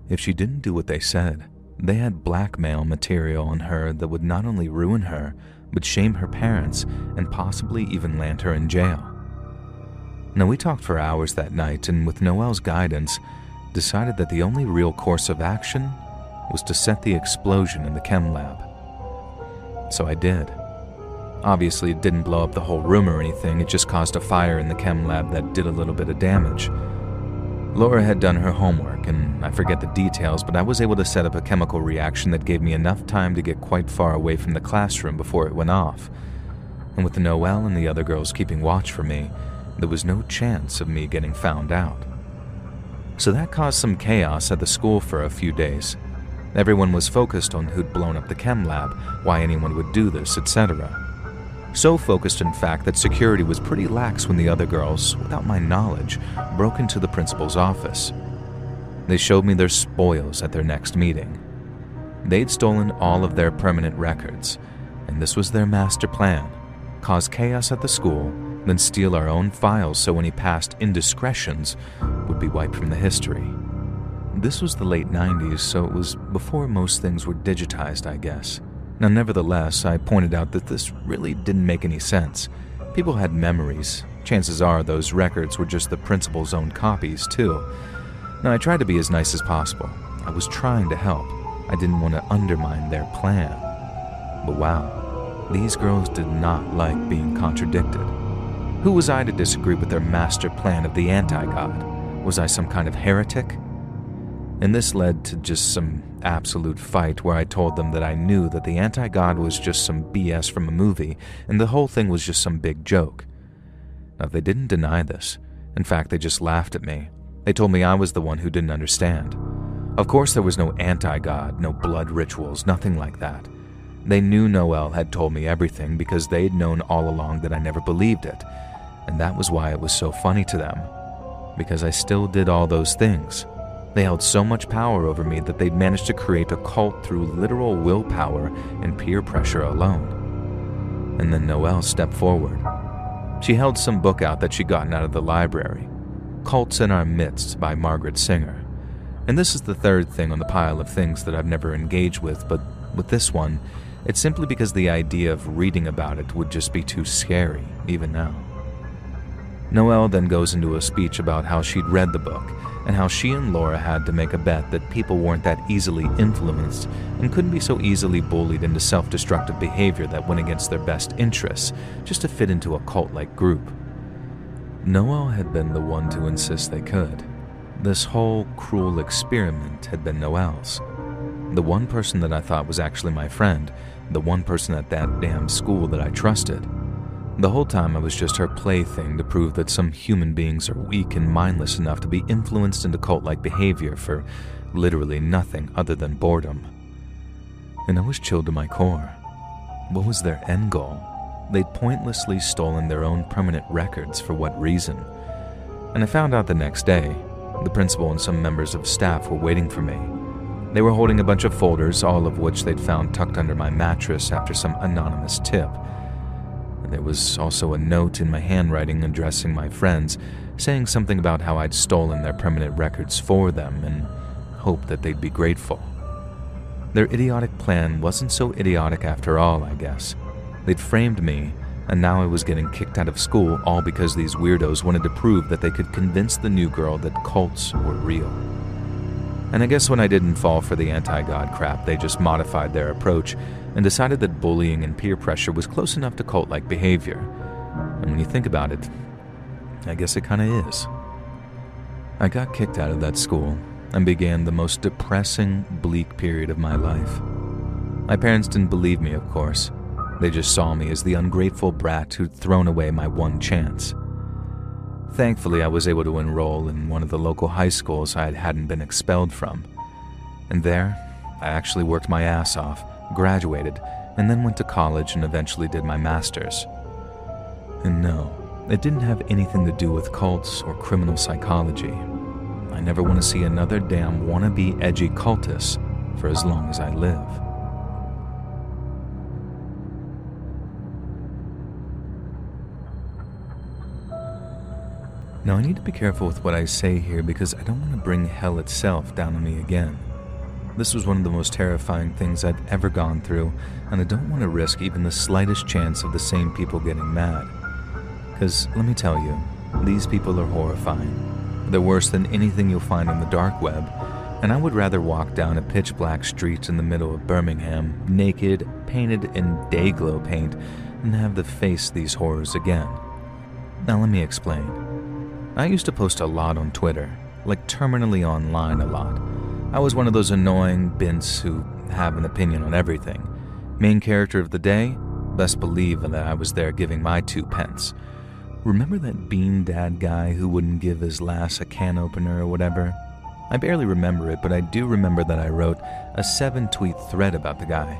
If she didn't do what they said, they had blackmail material on her that would not only ruin her, but shame her parents and possibly even land her in jail. Now, we talked for hours that night, and with Noelle's guidance, decided that the only real course of action was to set the explosion in the chem lab. So I did. Obviously, it didn't blow up the whole room or anything, it just caused a fire in the chem lab that did a little bit of damage. Laura had done her homework, and I forget the details, but I was able to set up a chemical reaction that gave me enough time to get quite far away from the classroom before it went off. And with Noelle and the other girls keeping watch for me, there was no chance of me getting found out. So that caused some chaos at the school for a few days. Everyone was focused on who'd blown up the chem lab, why anyone would do this, etc. So focused, in fact, that security was pretty lax when the other girls, without my knowledge, broke into the principal's office. They showed me their spoils at their next meeting. They'd stolen all of their permanent records, and this was their master plan: cause chaos at the school, then steal our own files so any past indiscretions would be wiped from the history. This was the late 90s, so it was before most things were digitized, I guess. Now, nevertheless, I pointed out that this really didn't make any sense. People had memories. Chances are those records were just the principal's own copies, too. Now, I tried to be as nice as possible. I was trying to help. I didn't want to undermine their plan. But wow, these girls did not like being contradicted. Who was I to disagree with their master plan of the anti-god? Was I some kind of heretic? And this led to just some absolute fight where I told them that I knew that the anti-god was just some BS from a movie and the whole thing was just some big joke. Now, they didn't deny this. In fact, they just laughed at me. They told me I was the one who didn't understand. Of course, there was no anti-god, no blood rituals, nothing like that. They knew Noel had told me everything because they'd known all along that I never believed it. And that was why it was so funny to them. Because I still did all those things. They held so much power over me that they'd managed to create a cult through literal willpower and peer pressure alone. And then Noelle stepped forward. She held some book out that she'd gotten out of the library, Cults in Our Midst by Margaret Singer. And this is the third thing on the pile of things that I've never engaged with, but with this one, it's simply because the idea of reading about it would just be too scary, even now. Noelle then goes into a speech about how she'd read the book, and how she and Laura had to make a bet that people weren't that easily influenced and couldn't be so easily bullied into self-destructive behavior that went against their best interests just to fit into a cult-like group. Noelle had been the one to insist they could. This whole cruel experiment had been Noelle's. The one person that I thought was actually my friend, the one person at that damn school that I trusted. The whole time I was just her plaything to prove that some human beings are weak and mindless enough to be influenced into cult-like behavior for literally nothing other than boredom. And I was chilled to my core. What was their end goal? They'd pointlessly stolen their own permanent records for what reason? And I found out the next day, the principal and some members of staff were waiting for me. They were holding a bunch of folders, all of which they'd found tucked under my mattress after some anonymous tip. There was also a note in my handwriting addressing my friends, saying something about how I'd stolen their permanent records for them and hoped that they'd be grateful. Their idiotic plan wasn't so idiotic after all, I guess. They'd framed me, and now I was getting kicked out of school all because these weirdos wanted to prove that they could convince the new girl that cults were real. And I guess when I didn't fall for the anti-god crap, they just modified their approach and decided that bullying and peer pressure was close enough to cult-like behavior. And when you think about it, I guess it kinda is. I got kicked out of that school and began the most depressing, bleak period of my life. My parents didn't believe me, of course. They just saw me as the ungrateful brat who'd thrown away my one chance. Thankfully, I was able to enroll in one of the local high schools I hadn't been expelled from. And there, I actually worked my ass off, graduated, and then went to college and eventually did my master's. And no, it didn't have anything to do with cults or criminal psychology. I never want to see another damn wannabe edgy cultist for as long as I live. Now I need to be careful with what I say here because I don't want to bring hell itself down on me again. This was one of the most terrifying things I've ever gone through, and I don't want to risk even the slightest chance of the same people getting mad. Because, let me tell you, these people are horrifying. They're worse than anything you'll find on the dark web, and I would rather walk down a pitch-black street in the middle of Birmingham, naked, painted in day-glow paint, than have to face these horrors again. Now let me explain. I used to post a lot on Twitter, like terminally online a lot. I was one of those annoying bints who have an opinion on everything. Main character of the day? Best believe that I was there giving my 2 pence. Remember that bean dad guy who wouldn't give his lass a can opener or whatever? I barely remember it, but I do remember that I wrote a 7-tweet thread about the guy.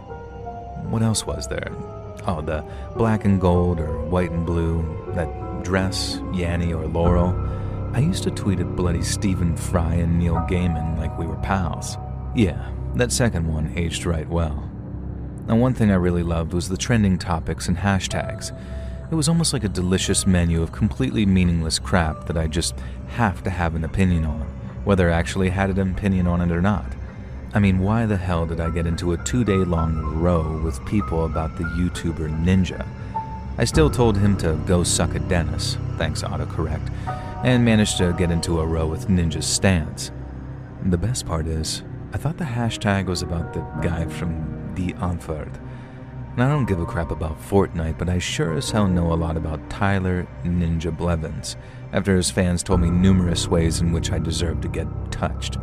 What else was there? Oh, the black and gold or white and blue, that dress, Yanny or Laurel. I used to tweet at bloody Stephen Fry and Neil Gaiman like we were pals. Yeah, that second one aged right well. And one thing I really loved was the trending topics and hashtags. It was almost like a delicious menu of completely meaningless crap that I just have to have an opinion on, whether I actually had an opinion on it or not. I mean, why the hell did I get into a 2-day-long row with people about the YouTuber Ninja? I still told him to go suck a Dennis, thanks autocorrect, and managed to get into a row with Ninja's stance. The best part is, I thought the hashtag was about the guy from The Onford. And I don't give a crap about Fortnite, but I sure as hell know a lot about Tyler Ninja Blevins, after his fans told me numerous ways in which I deserve to get touched.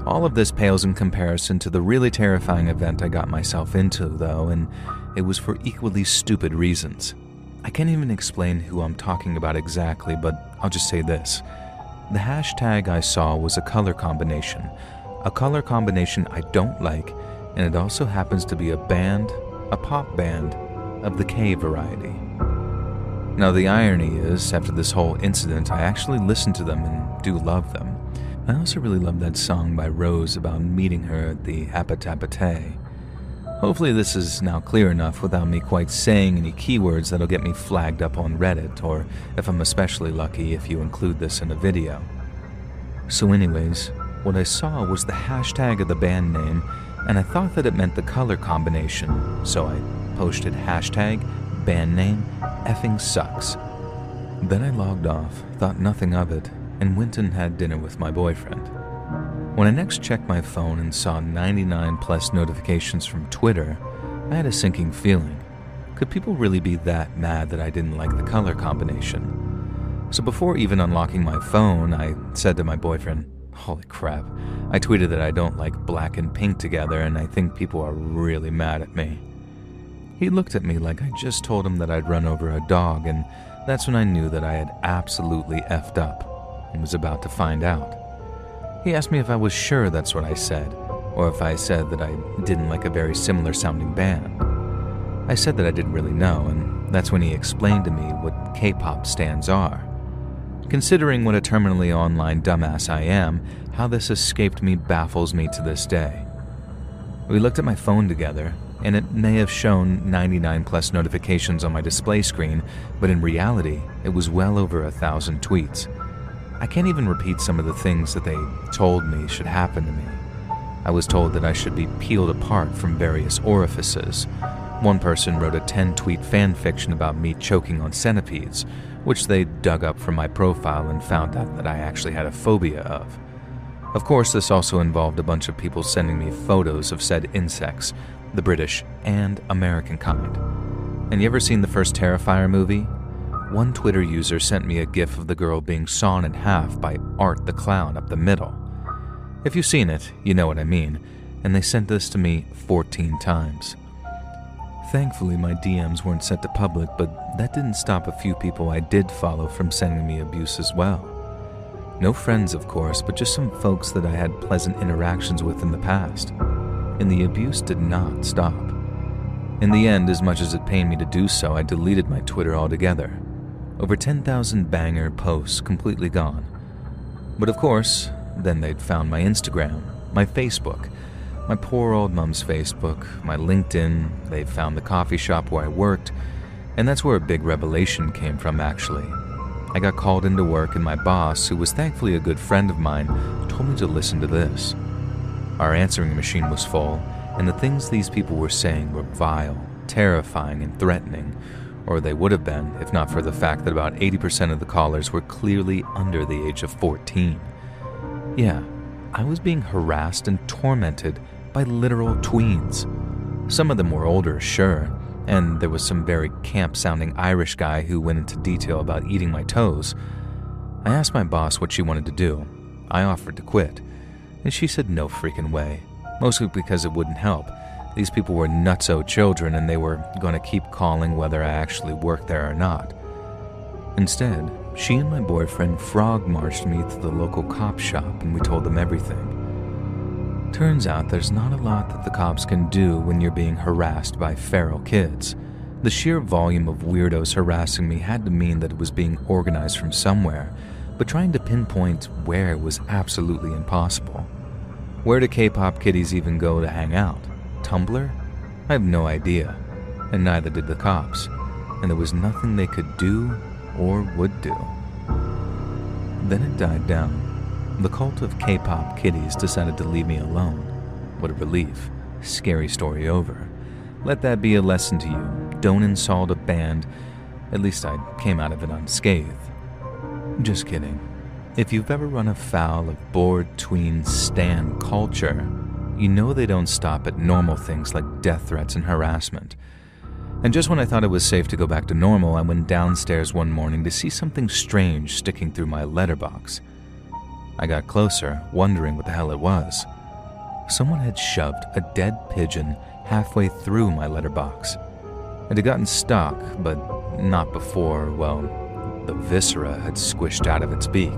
All of this pales in comparison to the really terrifying event I got myself into, though, and it was for equally stupid reasons. I can't even explain who I'm talking about exactly, but I'll just say this. The hashtag I saw was a color combination I don't like, and it also happens to be a pop band of the K variety. Now the irony is, after this whole incident, I actually listened to them and do love them. I also really love that song by Rose about meeting her at the Apatapate. Hopefully this is now clear enough without me quite saying any keywords that'll get me flagged up on Reddit, or if I'm especially lucky, if you include this in a video. So anyways, what I saw was the hashtag of the band name, and I thought that it meant the color combination, so I posted hashtag band name effing sucks. Then I logged off, thought nothing of it, and went and had dinner with my boyfriend. When I next checked my phone and saw 99 plus notifications from Twitter, I had a sinking feeling. Could people really be that mad that I didn't like the color combination? So before even unlocking my phone, I said to my boyfriend, "Holy crap, I tweeted that I don't like black and pink together and I think people are really mad at me." He looked at me like I just told him that I'd run over a dog, and that's when I knew that I had absolutely effed up and was about to find out. He asked me if I was sure that's what I said, or if I said that I didn't like a very similar sounding band. I said that I didn't really know, and that's when he explained to me what K-pop stands are. Considering what a terminally online dumbass I am, how this escaped me baffles me to this day. We looked at my phone together, and it may have shown 99 plus notifications on my display screen, but in reality, it was well over 1,000 tweets. I can't even repeat some of the things that they told me should happen to me. I was told that I should be peeled apart from various orifices. One person wrote a 10-tweet fan fiction about me choking on centipedes, which they dug up from my profile and found out that I actually had a phobia of. Of course, this also involved a bunch of people sending me photos of said insects, the British and American kind. And you ever seen the first Terrifier movie? One Twitter user sent me a gif of the girl being sawn in half by Art the Clown up the middle. If you've seen it, you know what I mean, and they sent this to me 14 times. Thankfully, my DMs weren't set to public, but that didn't stop a few people I did follow from sending me abuse as well. No friends, of course, but just some folks that I had pleasant interactions with in the past. And the abuse did not stop. In the end, as much as it pained me to do so, I deleted my Twitter altogether. Over 10,000 banger posts completely gone. But of course, then they'd found my Instagram, my Facebook, my poor old mom's Facebook, my LinkedIn, they'd found the coffee shop where I worked, and that's where a big revelation came from actually. I got called into work and my boss, who was thankfully a good friend of mine, told me to listen to this. Our answering machine was full, and the things these people were saying were vile, terrifying, and threatening, or they would have been if not for the fact that about 80% of the callers were clearly under the age of 14. Yeah, I was being harassed and tormented by literal tweens. Some of them were older, sure, and there was some very camp-sounding Irish guy who went into detail about eating my toes. I asked my boss what she wanted to do. I offered to quit, and she said no freaking way, mostly because it wouldn't help. These people were nutso children and they were going to keep calling whether I actually worked there or not. Instead, she and my boyfriend frog-marched me to the local cop shop and we told them everything. Turns out there's not a lot that the cops can do when you're being harassed by feral kids. The sheer volume of weirdos harassing me had to mean that it was being organized from somewhere, but trying to pinpoint where was absolutely impossible. Where do K-pop kiddies even go to hang out? Tumblr? I have no idea, and neither did the cops, and there was nothing they could do or would do. Then it died down. The cult of K-pop kiddies decided to leave me alone. What a relief. Scary story over. Let that be a lesson to you. Don't insult a band. At least I came out of it unscathed. Just kidding. If you've ever run afoul of bored tween stan culture, you know they don't stop at normal things like death threats and harassment. And just when I thought it was safe to go back to normal, I went downstairs one morning to see something strange sticking through my letterbox. I got closer, wondering what the hell it was. Someone had shoved a dead pigeon halfway through my letterbox. It had gotten stuck, but not before, well, the viscera had squished out of its beak.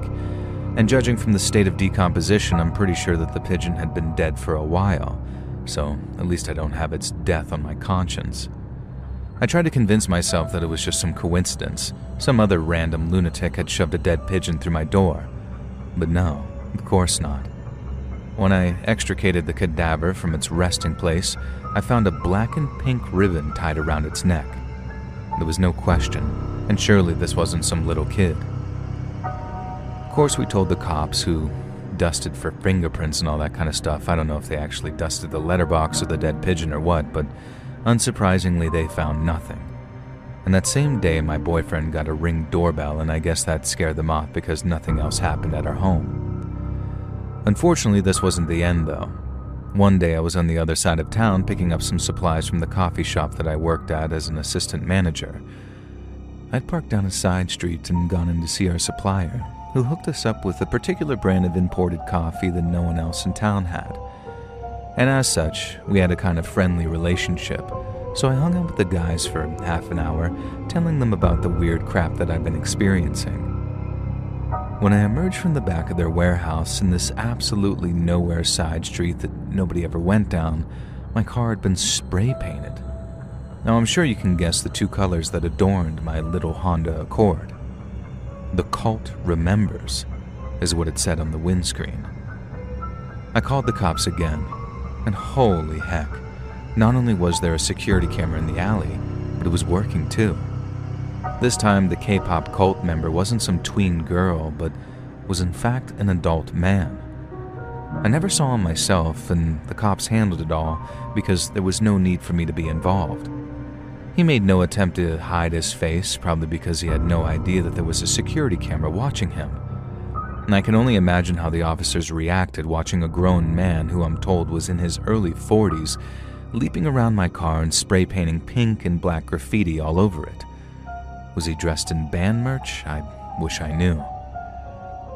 And judging from the state of decomposition, I'm pretty sure that the pigeon had been dead for a while, so at least I don't have its death on my conscience. I tried to convince myself that it was just some coincidence. Some other random lunatic had shoved a dead pigeon through my door. But no, of course not. When I extricated the cadaver from its resting place, I found a black and pink ribbon tied around its neck. There was no question, and surely this wasn't some little kid. Of course, we told the cops, who dusted for fingerprints and all that kind of stuff. I don't know if they actually dusted the letterbox or the dead pigeon or what, but unsurprisingly, they found nothing. And that same day, my boyfriend got a Ring doorbell, and I guess that scared them off because nothing else happened at our home. Unfortunately, this wasn't the end, though. One day, I was on the other side of town picking up some supplies from the coffee shop that I worked at as an assistant manager. I'd parked down a side street and gone in to see our supplier, who hooked us up with a particular brand of imported coffee that no one else in town had. And as such, we had a kind of friendly relationship, so I hung out with the guys for half an hour, telling them about the weird crap that I'd been experiencing. When I emerged from the back of their warehouse in this absolutely nowhere side street that nobody ever went down, my car had been spray painted. Now I'm sure you can guess the two colors that adorned my little Honda Accord. "The cult remembers," is what it said on the windscreen. I called the cops again, and holy heck, not only was there a security camera in the alley, but it was working too. This time, the K-pop cult member wasn't some tween girl, but was in fact an adult man. I never saw him myself, and the cops handled it all because there was no need for me to be involved. He made no attempt to hide his face, probably because he had no idea that there was a security camera watching him. And I can only imagine how the officers reacted watching a grown man who I'm told was in his early 40s leaping around my car and spray painting pink and black graffiti all over it. Was he dressed in band merch? I wish I knew.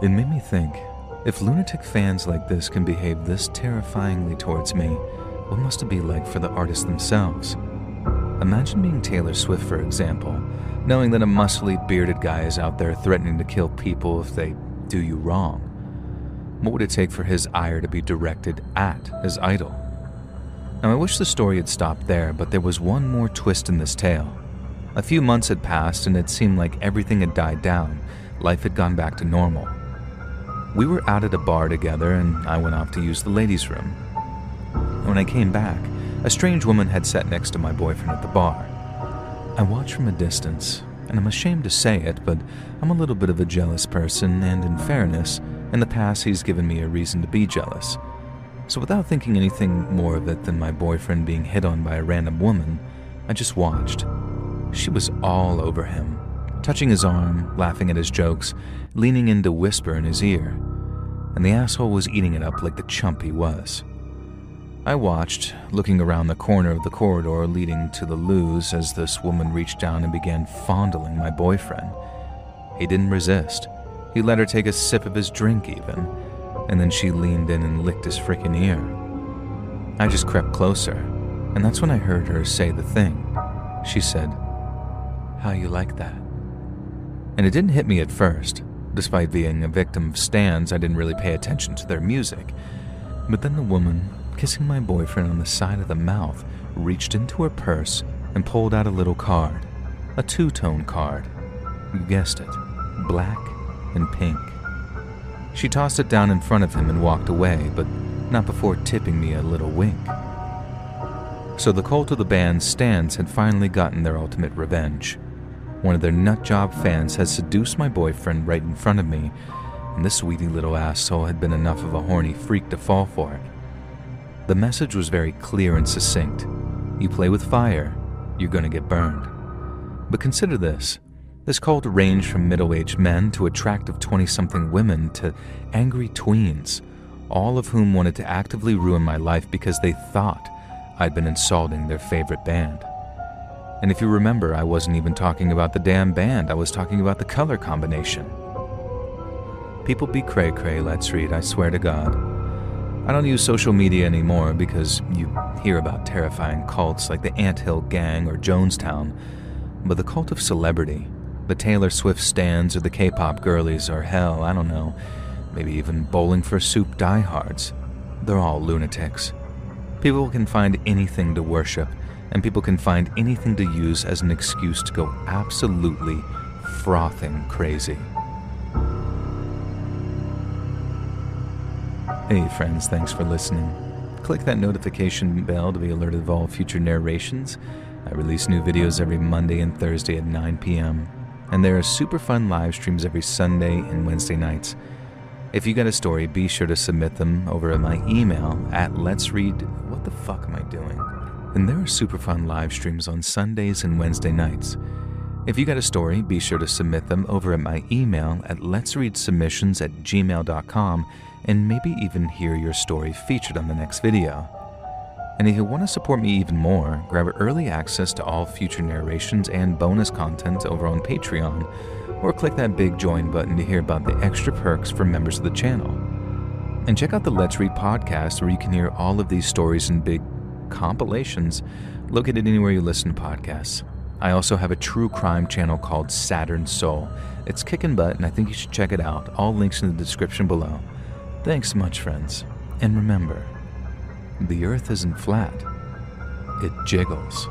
It made me think, if lunatic fans like this can behave this terrifyingly towards me, what must it be like for the artists themselves? Imagine being Taylor Swift, for example, knowing that a muscly, bearded guy is out there threatening to kill people if they do you wrong. What would it take for his ire to be directed at his idol? Now, I wish the story had stopped there, but there was one more twist in this tale. A few months had passed, and it seemed like everything had died down. Life had gone back to normal. We were out at a bar together, and I went off to use the ladies' room. When I came back, a strange woman had sat next to my boyfriend at the bar. I watched from a distance, and I'm ashamed to say it, but I'm a little bit of a jealous person, and in fairness, in the past he's given me a reason to be jealous. So without thinking anything more of it than my boyfriend being hit on by a random woman, I just watched. She was all over him, touching his arm, laughing at his jokes, leaning in to whisper in his ear, and the asshole was eating it up like the chump he was. I watched, looking around the corner of the corridor leading to the loos as this woman reached down and began fondling my boyfriend. He didn't resist. He let her take a sip of his drink even, and then she leaned in and licked his frickin' ear. I just crept closer, and that's when I heard her say the thing. She said, "How you like that?" And it didn't hit me at first. Despite being a victim of stans, I didn't really pay attention to their music. But then the woman, kissing my boyfriend on the side of the mouth, reached into her purse and pulled out a little card. A two-tone card. You guessed it. Black and pink. She tossed it down in front of him and walked away, but not before tipping me a little wink. So the cult of the band's stans had finally gotten their ultimate revenge. One of their nutjob fans had seduced my boyfriend right in front of me, and this sweetie little asshole had been enough of a horny freak to fall for it. The message was very clear and succinct. You play with fire, you're gonna get burned. But consider this. This cult ranged from middle-aged men to attractive 20-something women to angry tweens, all of whom wanted to actively ruin my life because they thought I'd been insulting their favorite band. And if you remember, I wasn't even talking about the damn band, I was talking about the color combination. People be cray-cray, Let's Read, I swear to God. I don't use social media anymore because you hear about terrifying cults like the Anthill Gang or Jonestown, but the cult of celebrity, the Taylor Swift stans or the K-pop girlies or hell, I don't know, maybe even Bowling for Soup diehards, they're all lunatics. People can find anything to worship, and people can find anything to use as an excuse to go absolutely frothing crazy. Hey friends, thanks for listening. Click that notification bell to be alerted of all future narrations. I release new videos every Monday and Thursday at 9 p.m. And there are super fun live streams every Sunday and Wednesday nights. If you got a story, be sure to submit them over at my email at what the fuck am I doing? And there are super fun live streams on Sundays and Wednesday nights. If you got a story, be sure to submit them over at my email at letsreadsubmissions@gmail.com and maybe even hear your story featured on the next video. And if you want to support me even more, grab early access to all future narrations and bonus content over on Patreon, or click that big join button to hear about the extra perks for members of the channel. And check out the Let's Read podcast where you can hear all of these stories in big compilations located anywhere you listen to podcasts. I also have a true crime channel called Saturn Soul. It's kicking butt and I think you should check it out. All links in the description below. Thanks so much, friends. And remember, the earth isn't flat, it jiggles.